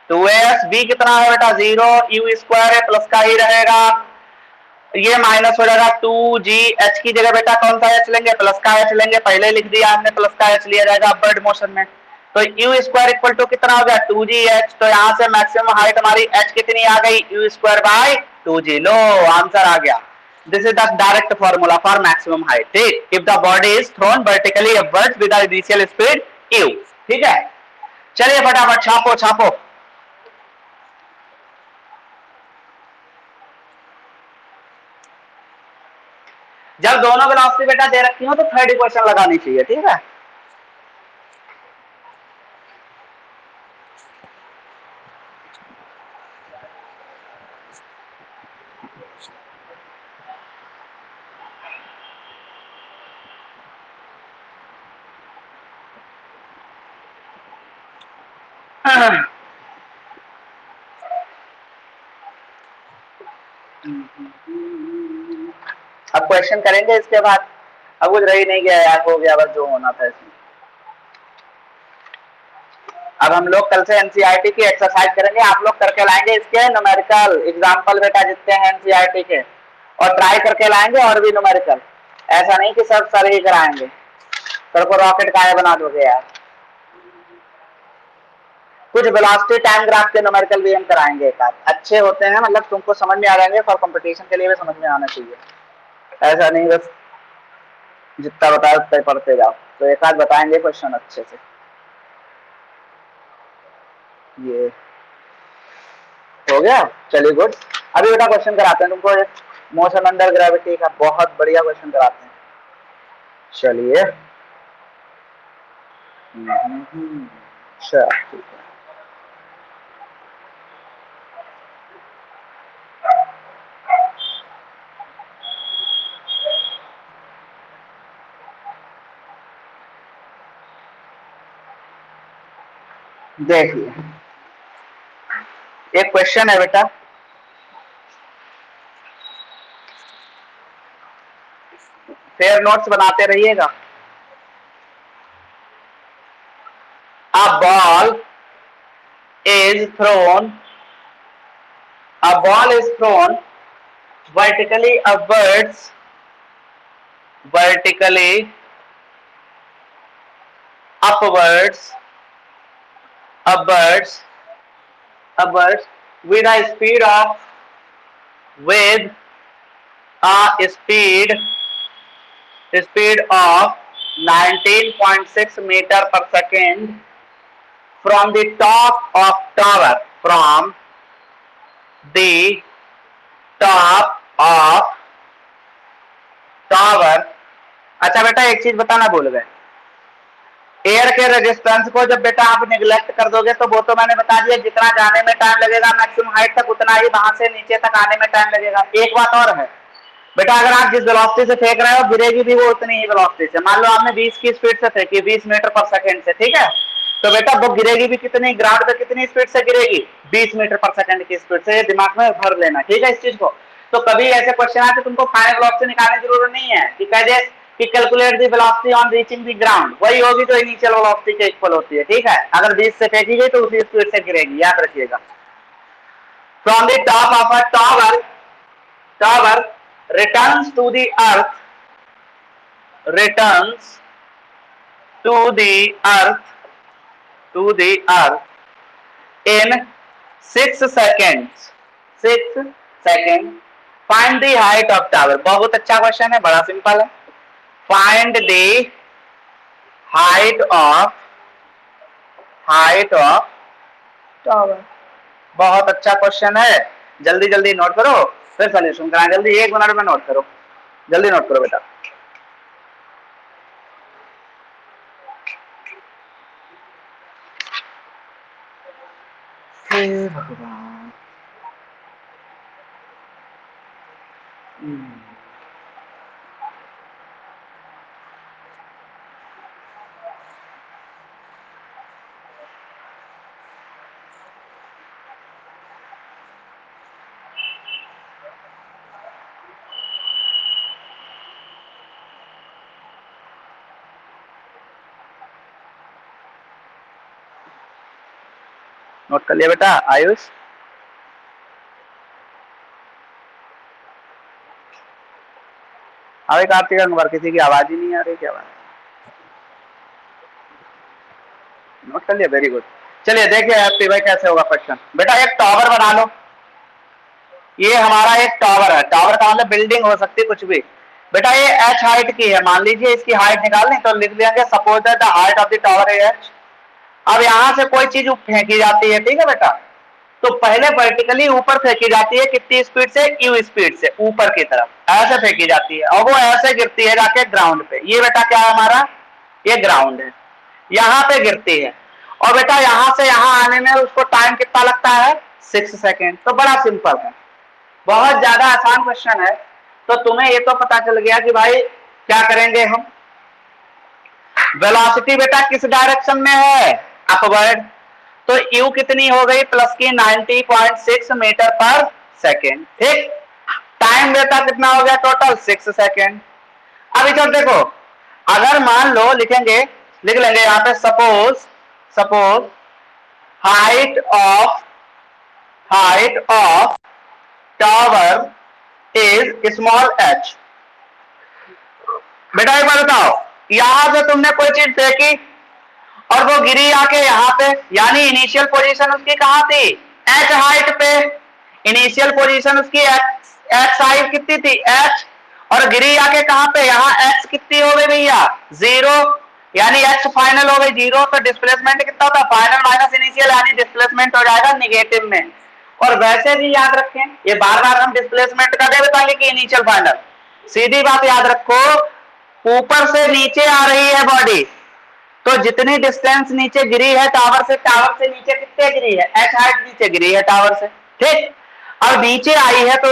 2s। v कितना है बेटा? जीरो, u स्क्वायर है प्लस का ही रहेगा, ये माइनस हो जाएगा 2g, h की जगह बेटा कौन सा h लेंगे? प्लस का h लेंगे, पहले लिख दिया हमने, प्लस का h लिया जाएगा अपवर्ड मोशन में। तो u स्क्वायर इक्वल टू कितना हो गया? 2gh। तो यहां से मैक्सिमम हाइट हमारी h कितनी आ गई? u square by 2g। लो आंसर आ गया। This is the direct formula for maximum height. ठीक, if the body is thrown vertically upwards with the initial speed u। ठीक है, चलिए फटाफट छापो छापो। जब दोनों वेलोसिटी बेटा दे रखी हो तो थर्ड इक्वेशन लगानी चाहिए। ठीक है, अब क्वेश्चन करेंगे इसके बाद। अब कुछ रही नहीं गया यार, हो गया बस जो होना था इसमें। अब हम लोग कल से एनसीईआरटी की एक्सरसाइज करेंगे, आप लोग करके लाएंगे इसके न्यूमेरिकल एग्जांपल बेटा जितने हैं एनसीईआरटी के, और ट्राई करके लाएंगे और भी न्यूमेरिकल। ऐसा नहीं कि सब सर ही कराएंगे, सर को रॉकेट काहे बना दोगे यार। कुछ वेलोसिटी टाइम ग्राफ के न्यूमेरिकल भी हम कराएंगे, एक आध अच्छे होते हैं, मतलब तुमको समझ में आ जाएंगे, फॉर कंपटीशन के लिए भी समझ में आना चाहिए। ऐसा नहीं बस जितना बताया उतना पढ़ते जाओ। तो एक आध बताएंगे क्वेश्चन अच्छे से। ये हो गया, चलिए गुड। अभी बेटा क्वेश्चन कराते हैं तुमको, मोशन अंडर ग्रेविटी का बहुत बढ़िया क्वेश्चन कराते हैं। चलिए अच्छा ठीक है, देखिए एक क्वेश्चन है बेटा, फेयर नोट्स बनाते रहिएगा। A ball is thrown, a ball is thrown vertically upwards, vertically upwards, upwards, upwards with a speed of, with a speed of 19.6 meter per second from the top of tower, from the top of tower. अच्छा बेटा एक चीज बताना भूल गए, air के resistance को जब बेटा आप निगलेक्ट कर दोगे तो वो तो मैंने बता दिया, जितना जाने में टाइम लगेगा मैक्सिमम हाइट तक, उतना ही वहां से नीचे तक आने में टाइम लगेगा। एक बात और है बेटा, अगर आप जिस वेलोसिटी से फेंक रहे हो गिरेगी भी वो उतनी ही वेलोसिटी से। मान लो आपने 20 की स्पीड से फेंकी, 20 मीटर पर सेकंड से, ठीक है, तो बेटा वो गिरेगी भी कितनी, ग्राउंड पे कितनी स्पीड से गिरेगी, 20 मीटर पर सेकंड की स्पीड से। ये दिमाग में भर लेना, ठीक है इस चीज को। तो कभी ऐसे क्वेश्चन आते तुमको फाइनल वेलोसिटी निकालने की जरूरत नहीं है कि कह दे कि calculate the velocity on reaching the ground, वही होगी जो इनिशियल वेलोसिटी के इक्वल होती है, ठीक है। अगर 20 से फेंकी गई तो उसी स्पीड से गिरेगी, याद रखिएगा। From the top of a tower returns to the earth returns to the earth in 6 seconds 6 seconds। find the height of tower। बहुत अच्छा क्वेश्चन है, बड़ा सिंपल है। find the height of tower। बहुत अच्छा क्वेश्चन है, जल्दी जल्दी नोट करो, फिर सॉल्यूशन कराएं। जल्दी 1 मिनट में नोट करो, जल्दी नोट करो बेटा। हे भगवान। नोट कर लिया बेटा आयुष? अरे कार्तिक अंगवर, किसी की आवाज ही नहीं आ रही, क्या बात? नोट कर लिया, वेरी गुड। चलिए देखिए एफपी भाई कैसे होगा क्वेश्चन। बेटा एक टावर बना लो, ये हमारा एक टावर है। टावर का मतलब बिल्डिंग हो सकती है कुछ भी। बेटा ये h हाइट की है, मान लीजिए इसकी हाइट निकालनी तो लिख देंगे suppose that the height of the tower है h। अब यहां से कोई चीज फेंकी जाती है, ठीक है बेटा, तो पहले वर्टिकली ऊपर फेंकी जाती है, कितनी स्पीड से, u स्पीड से ऊपर की तरफ ऐसे फेंकी जाती है, और वो ऐसे गिरती है जाके ग्राउंड पे। ये बेटा क्या है हमारा, ये ग्राउंड है, यहाँ पे गिरती है। और बेटा यहां से यहां आने में उसको टाइम कितना लगता है, 6 सेकेंड। तो बड़ा सिंपल है, बहुत ज्यादा आसान क्वेश्चन है। तो तुम्हें ये तो पता चल गया कि भाई क्या करेंगे हम। वेलोसिटी बेटा किस डायरेक्शन में है, अपवर्ड, तो u कितनी हो गई, प्लस की 90.6 मीटर पर सेकेंड, ठीक। टाइम बेटा कितना हो गया टोटल, 6 सेकेंड। अब इधर देखो, अगर मान लो लिखेंगे, लिख लेंगे यहां पे suppose height of tower is small h। बेटा एक बार बताओ, यहां से तुमने कोई चीज फेंकी और वो गिरी आके यहाँ पे, यानी इनिशियल पोजीशन उसकी कहां थी, h हाइट पे। इनिशियल पोजीशन उसकी x हाइट कितनी थी, h, और गिरी आके कहां पे, यहाँ x कितनी हो गई भैया, 0, यानी x फाइनल हो गई 0। तो डिस्प्लेसमेंट कितना होता है, फाइनल माइनस इनिशियल, यानी डिस्प्लेसमेंट हो जाएगा निगेटिव में। और वैसे भी याद रखें, ये बार बार हम डिस्प्लेसमेंट का दे बताएंगे कि इनिशियल फाइनल। सीधी बात याद रखो, ऊपर से नीचे आ रही है बॉडी, तो जितनी डिस्टेंस नीचे गिरी है टावर से नीचे कितने गिरी है, h हाइट नीचे गिरी है टावर से, ठीक। अब नीचे आई है तो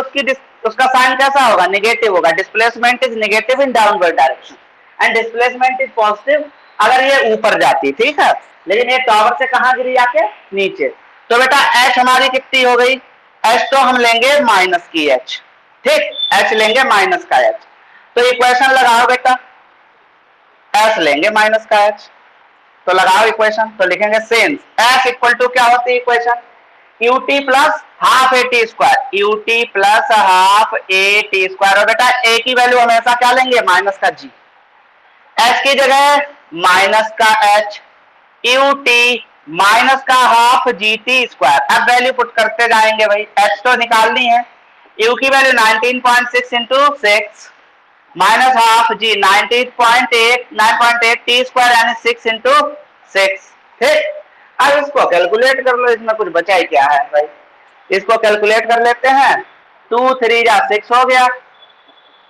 उसका साइन कैसा होगा, नेगेटिव होगा। Displacement is negative in downward direction and displacement is positive अगर ये ऊपर जाती, ठीक है। लेकिन ये टावर से कहां गिरी आके, नीचे। तो बेटा h हमारी कितनी हो गई, h तो हम लेंगे माइनस की h, ठीक, h लेंगे माइनस का h। तो इक्वेशन लगाओ बेटा, s लेंगे माइनस का h, तो लगाओ इक्वेशन। तो लिखेंगे सिंस s इक्वल टू क्या होती है equation, ut plus half a t square, ut plus half a t square. और बेटा a की वैल्यू हमेशा क्या लेंगे, माइनस का g, h की जगह माइनस का h, ut माइनस का हाफ जी टी स्क्वायर। अब वैल्यू पुट करते जाएंगे भाई, h तो निकालनी है, u की वैल्यू 19.6 इंटू 6 माइनस हाफ जी 9.8 टी स्क्वायर यानी 6 इंटू 6, ठीक। अब इसको कैलकुलेट कर लो, इसमें कुछ बचा ही क्या है भाई, इसको कैलकुलेट कर लेते हैं। 2 3 जा 6 हो गया,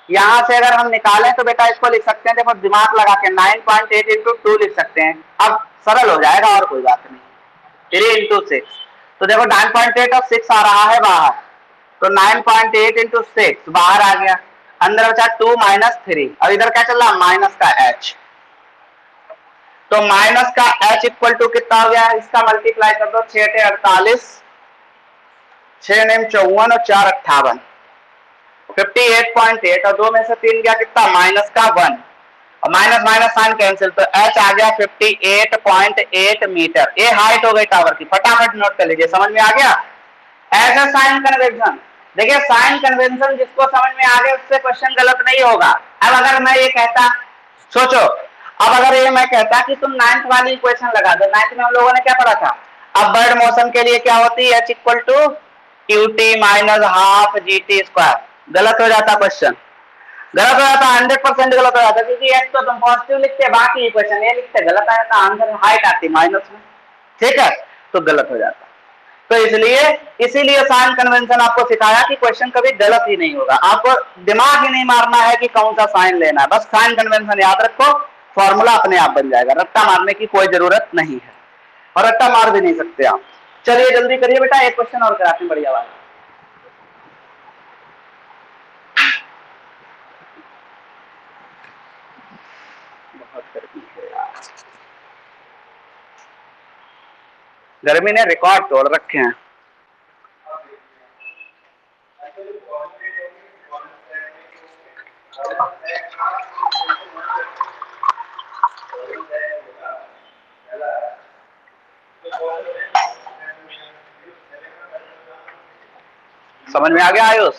यहां से अगर हम निकालें तो बेटा इसको लिख सकते हैं, देखो दिमाग लगा के 9.8 इंटू 2 लिख सकते हैं, अब सरल हो जाएगा और कोई बात नहीं। 3 इंटू 6, तो देखो 9.8 और 6 आ रहा है बाहर, तो 9.8 इंटू 6 बाहर आ गया, अंदर बचा 2 माइनस 3, और इधर क्या चल रहा है माइनस का h, तो माइनस का h इक्वल टू कितना हो गया, इसका मल्टीप्लाई कर दो, 6 48, 6 नेम 54 और 4 58, 58.8, और 2 में से 3 गया कितना माइनस का 1, और माइनस माइनस साइन कैंसिल, तो h आ गया 58.8 मीटर। ये हाइट हो गई टावर की, फटाफट नोट कर लीजिए, समझ में आ गया। ऐसा साइन कन्वेंशन, देखिए साइन कन्वेंशन जिसको समझ में आ गया उससे क्वेश्चन गलत नहीं होगा। अब अगर मैं ये कहता, सोचो, अब अगर ये मैं कहता कि तुम 9th वाली इक्वेशन लगा दो, 9th में हम लोगों ने क्या पढ़ा था, अब बर्ड मोशन के लिए क्या होती है, h equal to qt minus half gt square, गलत हो जाता क्वेश्चन, गलत हो जाता, 100% गलत हो जाता, क्योंकि x तो तुम पॉजिटिव लिखते, बाकी इक्वेशन ये लिखते, गलत आ जाता, आंसर हाइट आती माइनस में, ठीक है, तो गलत हो जाता। तो इसीलिए साइन कन्वेंशन आपको सिखाया कि क्वेश्चन कभी गलत ही नहीं होगा, आपको दिमाग ही नहीं मारना है कि कौन सा साइन लेना है, बस साइन कन्वेंशन याद रखो, फॉर्मूला अपने आप बन जाएगा, रट्टा मारने की कोई जरूरत नहीं है, और रट्टा मार भी नहीं सकते आप। चलिए जल्दी करिए बेटा, एक क्वेश्चन और कराते हैं, बढ़िया बात। बहुत गर्मी है यार, गर्मी ने रिकॉर्ड तोड़ रखे हैं। समझ में आ गया आयुष?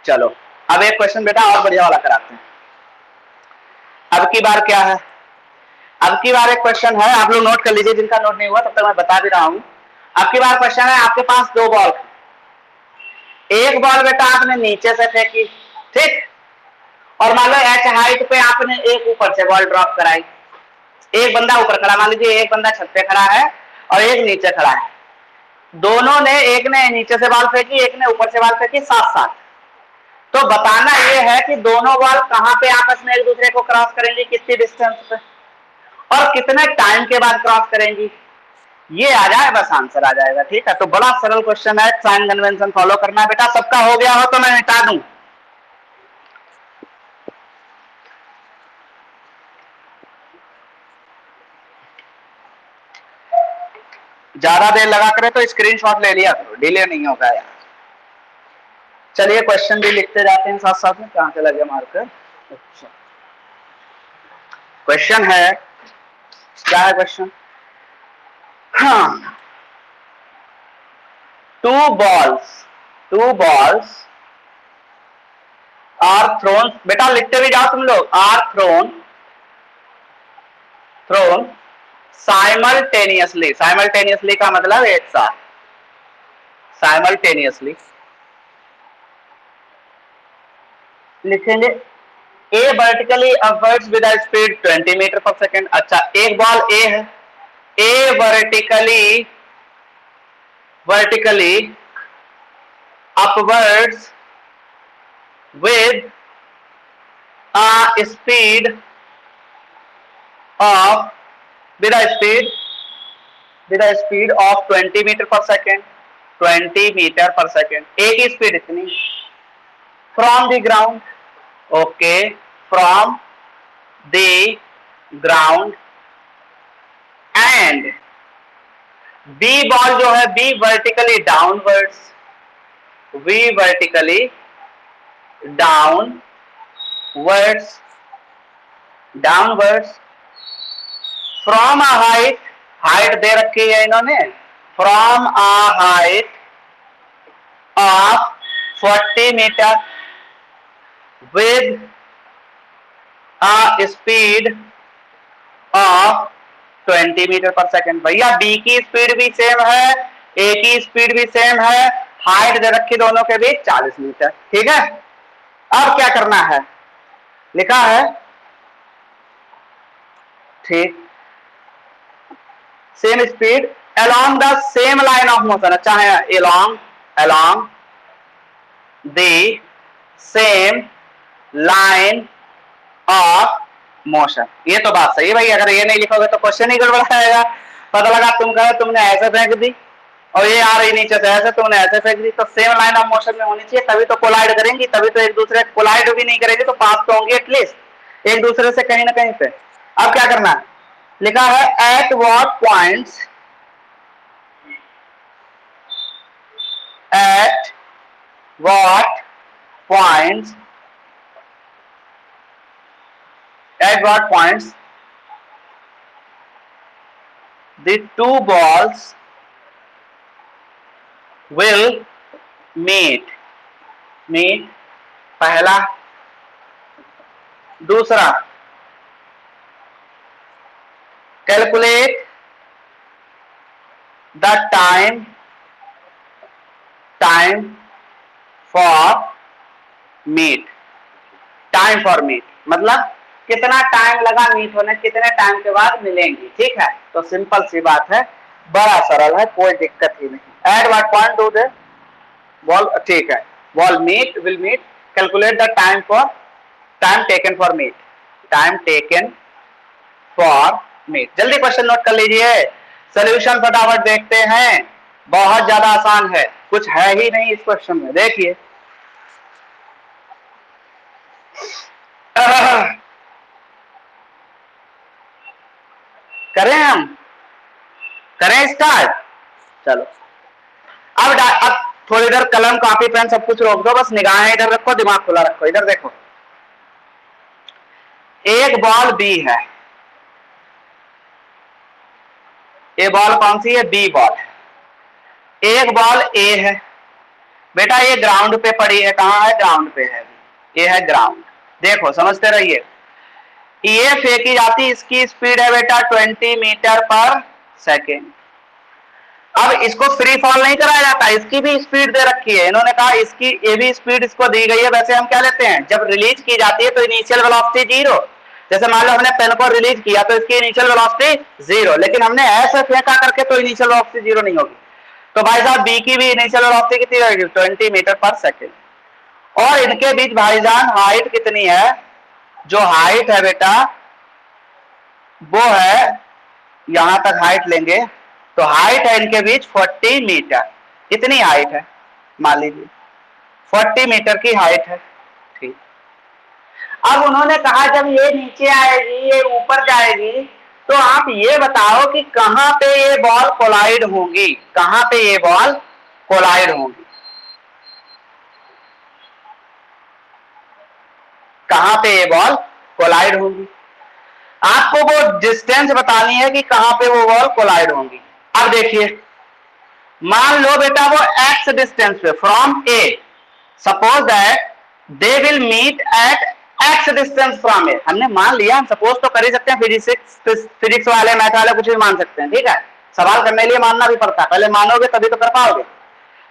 चलो अब एक क्वेश्चन बेटा और बढ़िया वाला कराते हैं। अब की बार क्या है, अब की बार एक क्वेश्चन है, आप लोग नोट कर लीजिए, जिनका नोट नहीं हुआ तब तक मैं बता भी रहा हूं। अब की बार क्वेश्चन है, आपके पास 2 बॉल, एक बॉल बेटा आपने नीचे से फेंकी, ठीक, और मान लो h हाइट पे आपने एक ऊपर से बॉल ड्रॉप कराई, एक बंदा ऊपर खड़ा, मान लीजिए एक बंदा छत पे खड़ा है और एक नीचे खड़ा है, दोनों ने, एक ने नीचे से बॉल फेंकी, एक ने ऊपर से बॉल फेंकी साथ साथ, तो बताना यह है कि दोनों बॉल कहां पे आपस में एक दूसरे को क्रॉस करेंगी, कितनी डिस्टेंस पे, और कितने टाइम के बाद क्रॉस करेंगी, ये आ जाए बस आंसर आ जाएगा, ठीक है। तो बड़ा सरल क्वेश्चन है, साइन कन्वेंशन फॉलो करना है बेटा, सबका हो गया हो तो मैं मिटा दूं, ज्यादा देर लगा करे तो स्क्रीनशॉट ले लिया करो, डिले नहीं होगा यार। चलिए क्वेश्चन भी लिखते जाते हैं साथ साथ में, कहां से लगे मार्कर। अच्छा क्वेश्चन है, क्या है क्वेश्चन, हाँ, टू बॉल्स आर थ्रोन, बेटा लिखते भी जाओ तुम लोग, आर थ्रोन साइमल्टेनियसली का मतलब एक साथ, साइमल्टेनियसली लिखेंगे, A vertically upwards with speed 20 metre per second. अच्छा एक बॉल ए है, A vertically upwards with a speed of with a speed of 20 metre per second, 20 metre per second, A की speed इतनी, from the ground, okay, from the ground, and B ball जो है B vertically downwards, B vertically downwards from a height, height दे रखी है इन्होंने, from a height of 40 metre with a speed of 20 metre per second. भैया B की speed भी same है, ए की स्पीड भी सेम है, हाइट दे रखी दोनों के बीच 40 मीटर, ठीक है। अब क्या करना है, लिखा है, ठीक, same speed along the same line of motion, अच्छा है along the same line of motion. ये तो बात सही है भाई, अगर ये नहीं लिखोगे तो क्वेश्चन ही गड़बड़ आएगा। पता लगा तुम कहे तुमने ऐसे फेंक दी और ये आ रही नीचे से ऐसे, तुमने ऐसे फेंक दी, तो सेम लाइन ऑफ मोशन में होनी चाहिए, तभी तो कोलाइड करेंगी, तभी तो एक दूसरे कोलाइड भी नहीं करेंगे तो पास तो होंगी एटलीस्ट एक दूसरे से कहीं ना कहीं पे। अब क्या करना है, लिखा है at what points, at what points, at what points the two balls will meet, पहला। दूसरा, calculate the time for meet, time for meet मतलब कितना टाइम लगा मीट होने, कितने टाइम के बाद मिलेंगी। ठीक है, तो सिंपल सी बात है, बड़ा सरल है, कोई दिक्कत ही नहीं। At what point do they ball, ठीक है, ball meet will meet, calculate the time taken for meet, time taken for meet. जल्दी क्वेश्चन नोट कर लीजिए, सोल्यूशन फटाफट देखते हैं, बहुत ज्यादा आसान है, कुछ है ही नहीं इस क्वेश्चन में। देखिए करें, हम करें स्टार्ट, चलो। अब थोड़ी देर कलम कॉपी पेन सब कुछ रोक दो, बस निगाहें इधर रखो, दिमाग खुला रखो। इधर देखो, एक बॉल बी है, ये बॉल कौन सी है, बी बॉल है। एक बॉल ए है, बेटा ये ग्राउंड पे पड़ी है, कहां है, ग्राउंड पे है, ये है ग्राउंड। देखो समझते रहिए, ये फेंकी जाती, इसकी स्पीड है बेटा 20 मीटर पर सेकेंड। अब इसको फ्री फॉल नहीं कराया जाता, इसकी भी स्पीड दे रखी है, इन्होंने कहा इसकी ये भी स्पीड इसको दी गई है। वैसे हम क्या लेते हैं, जब रिलीज की जाती है तो इनिशियल वेलोसिटी 0, जैसे मान लो हमने पेन को रिलीज किया तो इसकी इनिशियल वेलोसिटी 0, लेकिन हमने ऐसे फेंका करके तो इनिशियल वेलोसिटी 0 नहीं होगी। तो भाई साहब बी की भी इनिशियल वेलोसिटी कितनी रहेगी, 20 मीटर पर सेकेंड। और इनके बीच भाईजान हाइट कितनी है, जो हाइट है बेटा वो है, यहां तक हाइट लेंगे तो हाइट है इनके बीच 40 मीटर। कितनी हाइट है, मान लीजिए 40 मीटर की हाइट है। ठीक, अब उन्होंने कहा जब ये नीचे आएगी ये ऊपर जाएगी, तो आप ये बताओ कि कहां पे ये बॉल कोलाइड होगी, कहां पे ये बॉल कोलाइड होगी, कहां पे ये बॉल कोलाइड होगी। आपको वो डिस्टेंस बतानी है कि कहां पे वो बॉल कोलाइड होंगी। अब देखिए, मान लो बेटा वो x डिस्टेंस पे from A, suppose that they will meet at x distance from A. हमने मान लिया, हम सपोज तो कर ही सकते हैं, फिजिक्स वाले मैथ वाले कुछ भी मान सकते हैं। ठीक है, सवाल करने के लिए मानना भी पड़ता है, पहले मानोगे तभी तो कर पाओगे।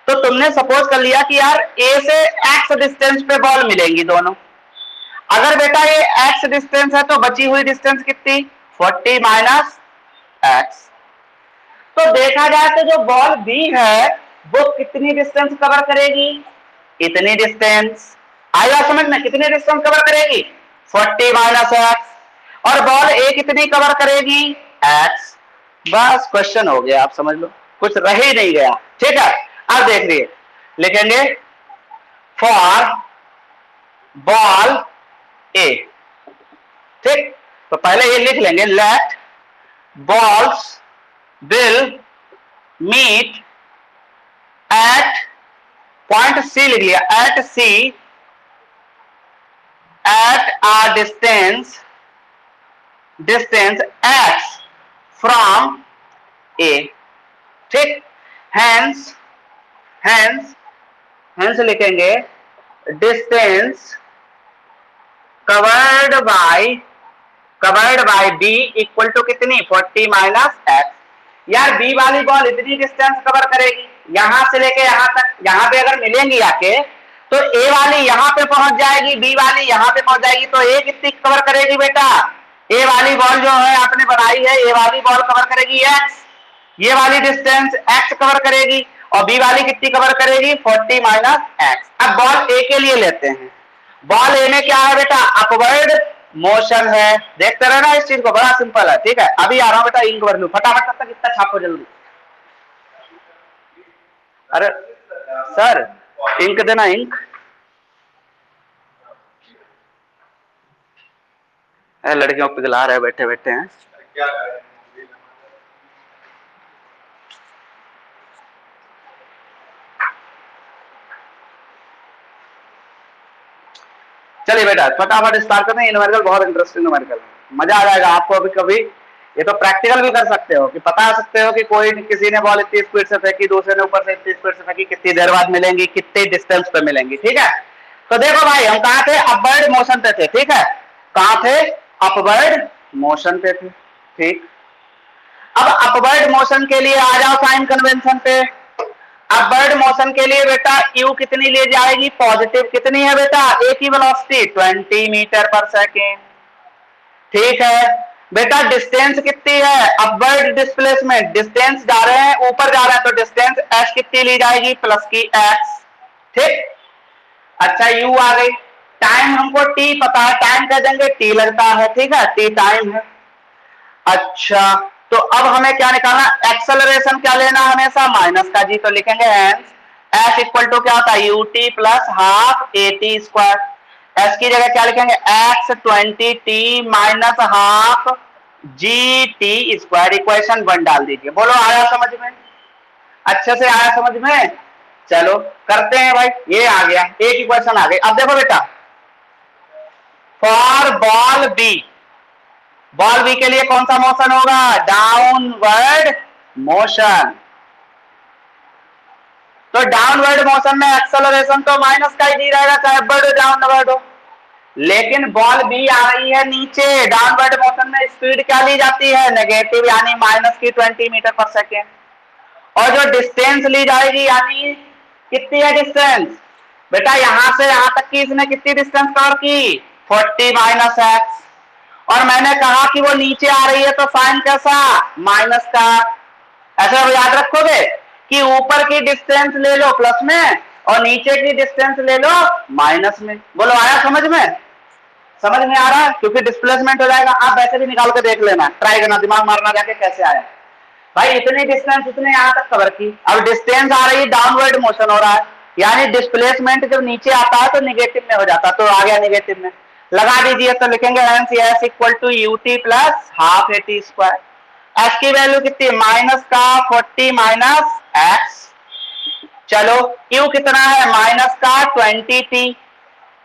तो तुमने सपोज कर लिया कि यार ए से x डिस्टेंस पे बॉल मिलेंगी दोनों। अगर बेटा ये x डिस्टेंस है तो बची हुई डिस्टेंस कितनी, 40 माइनस x। तो देखा जाए तो जो बॉल B है वो कितनी डिस्टेंस कवर करेगी, इतनी डिस्टेंस। आया समझ में, कितनी डिस्टेंस कवर करेगी, 40 माइनस x। और बॉल A कितनी कवर करेगी, x। बस क्वेश्चन हो गया, आप समझ लो, कुछ रह ही नहीं गया। ठीक है, अब देख लीजिए, लिखेंगे फॉर बॉल A। ठीक, तो पहले ये लिख लेंगे, let balls will meet at point C लिख लिया, at C at a distance x from A। ठीक, hence लिखेंगे distance covered by B equal to कितनी, 40 माइनस x। यार बी वाली बॉल इतनी डिस्टेंस कवर करेगी, यहां से लेके यहां तक, यहां पे अगर मिलेंगी आके तो ए वाली यहां पे पहुंच जाएगी, बी वाली यहां पे पहुंच जाएगी, तो ए कितनी कवर करेगी बेटा, ए वाली बॉल जो है आपने बनाई है, ए वाली बॉल कवर करेगी x, ये वाली डिस्टेंस x कवर करेगी, और बी वाली कितनी कवर करेगी 40 माइनस एक्स। अब बॉल ए के लिए लेते हैं। बॉल ए में क्या है बेटा अपवर्ड मोशन है। देखते रहना इस चीज को, बड़ा सिंपल है। ठीक है अभी आ रहा हूं बेटा इंक भर लू फटाफट, तब तक इतना छापो जल्दी। अरे सर इंक देना इंक। लड़कियों को पिघला रहे बैठे बैठे हैं। क्या चलिए बेटा फटाफट स्टार्ट करते हैं। न्यूमेरिकल बहुत इंटरेस्टिंग न्यूमेरिकल है, मजा आ जाएगा आपको। अभी कभी ये तो प्रैक्टिकल भी कर सकते हो कि बता सकते हो कि कोई किसी ने बॉल इतनी स्पीड से फेंकी, दूसरे ने ऊपर से इतनी स्पीड से फेंकी, कितनी देर बाद मिलेंगी, कितने डिस्टेंस पे मिलेंगी। ठीक है तो देखो भाई हम कहा थे अपवर्ड मोशन पे थे। ठीक है कहा थे अपवर्ड मोशन पे थे। ठीक अब अपवर्ड मोशन के लिए आ जाओ साइन कन्वेंशन पे। अपवर्ड मोशन के लिए बेटा यू कितनी ले जाएगी पॉजिटिव। कितनी है बेटा ए की वेलोसिटी 20 मीटर पर सेकेंड। ठीक है बेटा डिस्टेंस कितनी है अपवर्ड डिस्प्लेसमेंट, डिस्टेंस जा रहे हैं ऊपर जा रहे हैं तो डिस्टेंस एस कितनी ली जाएगी प्लस की एक्स। ठीक अच्छा यू आ गई। टाइम हमको टी पता है, टाइम कह देंगे टी लगता है। ठीक है टी टाइम है। अच्छा तो अब हमें क्या निकालना, एक्सेलरेशन क्या लेना हमेशा माइनस का जी, तो लिखेंगे हेंस एस इक्वल टू क्या होता है you t plus half a t square. S की जगह क्या लिखेंगे x 20 T minus half g t square. Equation 1 डाल दीजिए। बोलो आया समझ में, अच्छे से आया समझ में। चलो करते हैं भाई, ये आ गया एक इक्वेशन आ गई। अब देखो बेटा for ball B, ball B के लिए कौन सा मोशन होगा डाउनवर्ड मोशन। तो डाउनवर्ड मोशन में एक्सेलरेशन तो माइनस का ही दी रहेगा चाहे अपवर्ड हो डाउनवर्ड हो। लेकिन बॉल बी आ रही है नीचे, डाउनवर्ड मोशन में स्पीड क्या ली जाती है नेगेटिव यानी माइनस की 20 मीटर पर सेकेंड। और जो डिस्टेंस ली जाएगी यानी कितनी है डिस्टेंस बेटा यहां से यहां तक की इसने कितनी डिस्टेंस कवर की 40 माइनस एक्स। और मैंने कहा कि वो नीचे आ रही है तो साइन कैसा माइनस का। ऐसे अब याद रखोगे कि ऊपर की डिस्टेंस ले लो प्लस में और नीचे की डिस्टेंस ले लो माइनस में। बोलो आया समझ में, समझ में आ रहा है क्योंकि डिस्प्लेसमेंट हो जाएगा। आप वैसे भी निकाल के देख लेना, ट्राई करना, दिमाग मारना जाके कैसे आया। भाई इतनी डिस्टेंस इसने यहां तक कवर की, अब डिस्टेंस आ रही है डाउनवर्ड मोशन हो रहा है यानी डिस्प्लेसमेंट जब नीचे आता है तो निगेटिव में हो जाता है, तो आ गया निगेटिव में। लगा दीजिए तो लिखेंगे hence s equal to u t plus half a t square. S की वैल्यू कितनी माइनस का 40 माइनस एक्स। चलो क्यू कितना है माइनस का 20 टी,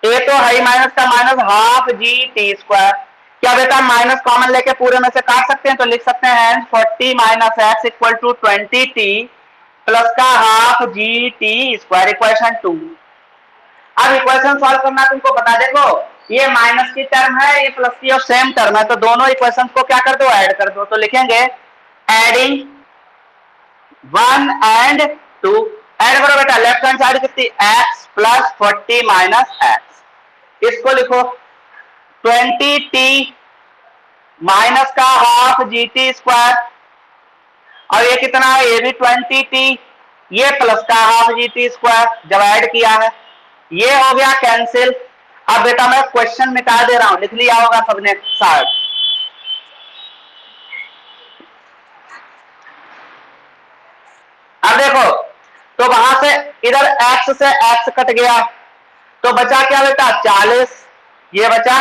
ए तो है माइनस का minus half g t square. क्या बेटा माइनस कॉमन लेके पूरे में से काट सकते हैं तो लिख सकते हैं 40 minus x equal to 20 t plus का half g t square equation 2। अब इक्वेशन सॉल्व करना तुमको बता, देखो ये माइनस की टर्म है ये प्लस की और सेम टर्म है तो दोनों इक्वेशन को क्या कर दो ऐड कर दो। तो लिखेंगे एडिंग 1 एंड 2। ऐड करो बेटा लेफ्ट हैंड साइड कितनी एक्स प्लस 40 माइनस एक्स, इसको लिखो 20 टी माइनस का हाफ जी टी स्क्वायर और ये कितना है ये भी 20 टी ये प्लस का हाफ जी टी स्क्वायर। जब ऐड किया है ये हो गया कैंसिल। अब बेटा मैं क्वेश्चन मिटा दे रहा हूं, लिख लिया होगा सबने शायद। अब देखो तो वहां से इधर x से x कट गया तो बचा क्या बेटा 40, ये बचा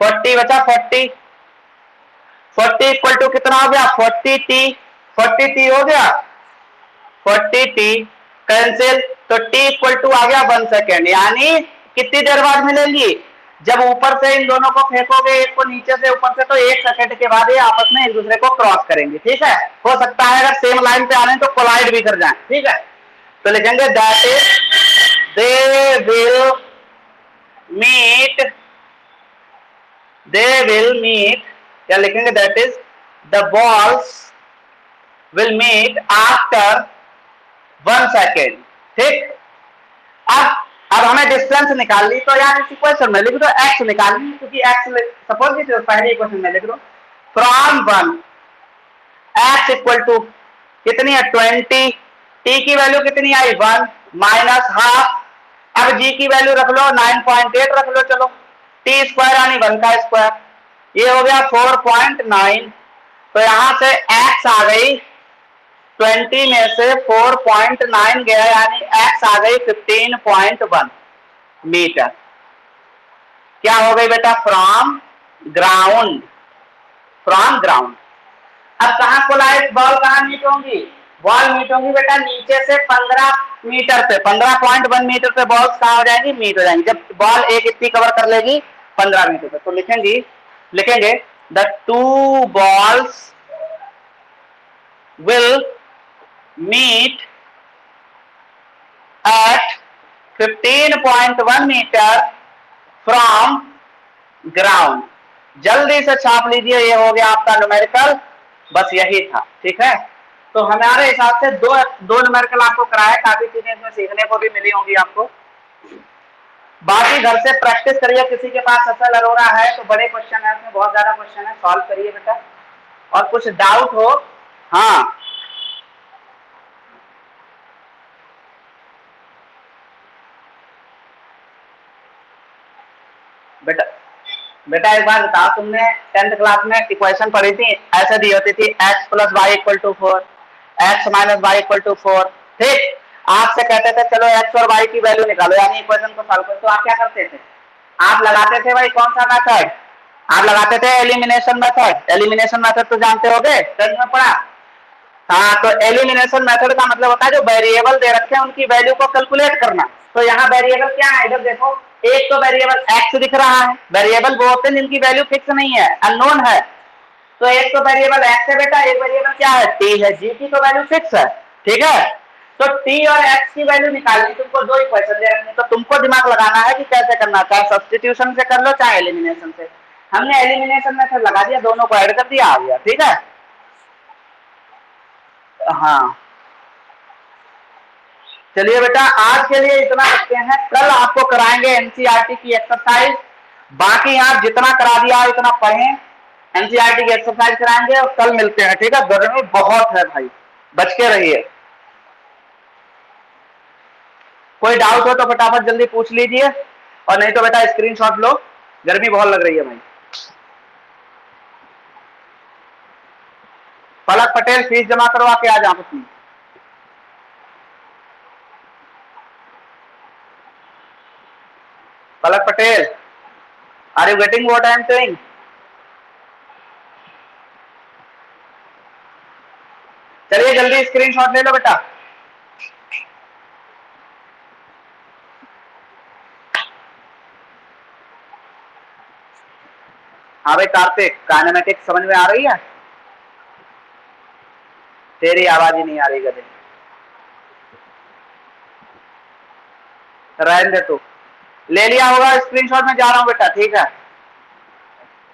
40 बचा 40 इक्वल टू कितना हो गया 40 टी हो गया 40 टी कैंसिल तो t इक्वल टू आ गया 1 सेकेंड। यानी कितनी देर बाद मिलेंगी जब ऊपर से इन दोनों को फेंकोगे एक को नीचे से ऊपर से तो 1 सेकेंड के बाद ये आपस में एक दूसरे को क्रॉस करेंगे। ठीक है हो सकता है अगर सेम लाइन पे आने तो कोलाइड भी कर जाए। ठीक है तो लिखेंगे that is they will meet क्या लिखेंगे that is the balls will meet after 1 second. ठीक अब हमें डिस्टेंस निकाल ली तो यार इस इक्वेशन में लिख दो x निकालनी क्योंकि x सपोज कीजिए पहले इक्वेशन में लिख दो फ्रॉम 1 x इक्वल टू कितनी है 20 t t की वैल्यू कितनी आई 1 माइनस हाफ। अब g की वैल्यू रख लो 9.8 रख लो, चलो t स्क्वायर यानी 1 का स्क्वायर, ये हो गया 4.9। तो यहां से x आ गई 20 में से 4.9 गया यानी x आ गई 15.1 मीटर। क्या हो गई बेटा? From ground, from ground. अब कहां कोलाइड बॉल कहां मीट होंगी? बॉल मीट होंगी बेटा नीचे से 15 मीटर पे, 15.1 मीटर पे बॉल्स कहां हो जाएंगी? मीट हो जाएंगी। जब बॉल एक इतनी कवर कर लेगी 15 मीटर पे, तो लिखेंगे the two balls will meet at 15.1 metre from ground. जल्दी से छाप लीजिए, ये हो गया आपका न्यूमेरिकल, बस यही था। ठीक है, तो हमारे हिसाब से दो न्यूमेरिकल आपको कराया, काफी चीजें इसमें सीखने को भी मिली होंगी आपको। बाकी घर से प्रैक्टिस करिए, किसी के पास असल अरोरा है तो बड़े क्वेश्चन है, उसमें बहुत ज्यादा क्वेश्चन है, सॉल्व करिए बेटा। और कुछ डाउट हो, हाँ बेटा, बेटा एक बात बताओ, तुमने 10th क्लास में इक्वेशन पढ़ी थी, ऐसे दी होती थी x plus y equal to 4, x minus y equal to 4। ठीक, आपसे कहते थे चलो x और y की वैल्यू निकालो, यानी इक्वेशन को सॉल्व करो, तो आप क्या करते थे? आप लगाते थे भाई कौन सा मेथड? आप लगाते थे एलिमिनेशन मेथड। एलिमिनेशन मेथड तो जानते होगे, 10th में पढ़ा। हाँ, तो एलिमिनेशन मेथड का मतलब होता है जो वेरिएबल दे रखे हैं उनकी वैल्यू को कैलकुलेट करना। तो यहाँ वेरिएबल क्या है, इधर देखो, एक तो वेरिएबल x दिख रहा है, वेरिएबल वो होते हैं जिनकी वैल्यू फिक्स नहीं है, अननोन है। तो एक तो वेरिएबल x है बेटा, एक वेरिएबल क्या है? t है। g की तो वैल्यू फिक्स है, ठीक है। तो t और x की वैल्यू निकालनी, तुमको दो इक्वेशन दे रखनी, तो तुमको दिमाग लगाना है कि कैसे करना, चाहे सब्स्टिट्यूशन से कर लो चाहे एलिमिनेशन से। हमने एलिमिनेशन मेथड लगा दिया, दोनों को ऐड कर दिया, आ गया। ठीक है, हाँ चलिए बेटा, आज के लिए इतना रखते हैं, कल आपको कराएंगे एनसीईआरटी की एक्सरसाइज। बाकी आप जितना करा दिया इतना पढ़ें, एनसीईआरटी की एक्सरसाइज कराएंगे और कल मिलते हैं। ठीक है, गर्मी बहुत है भाई, बच के रहिए। कोई डाउट हो तो फटाफट जल्दी पूछ लीजिए, और नहीं तो बेटा स्क्रीनशॉट लो, गर्मी बहुत लग रही है भाई। पलक पटेल फीस जमा करवा के आ जाओ अपनी। Palak Patel, are you getting what I am saying? चलिए जल्दी स्क्रीनशॉट ले लो बेटा। हाँ भाई कार्तिक, काइनेमेटिक्स समझ में आ रही है? तेरी आवाज ही नहीं आ रही गधे, रहने दे तू। ले लिया होगा स्क्रीनशॉट में, जा रहा हूँ बेटा। ठीक है,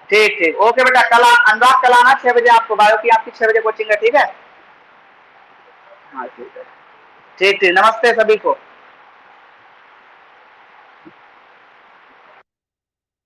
ठीक ठीक, ओके बेटा। कल अनुराग कल आना 6 बजे, आपको बायो की आपकी 6 बजे कोचिंग है। ठीक है, हाँ ठीक है, ठीक ठीक, नमस्ते सभी को।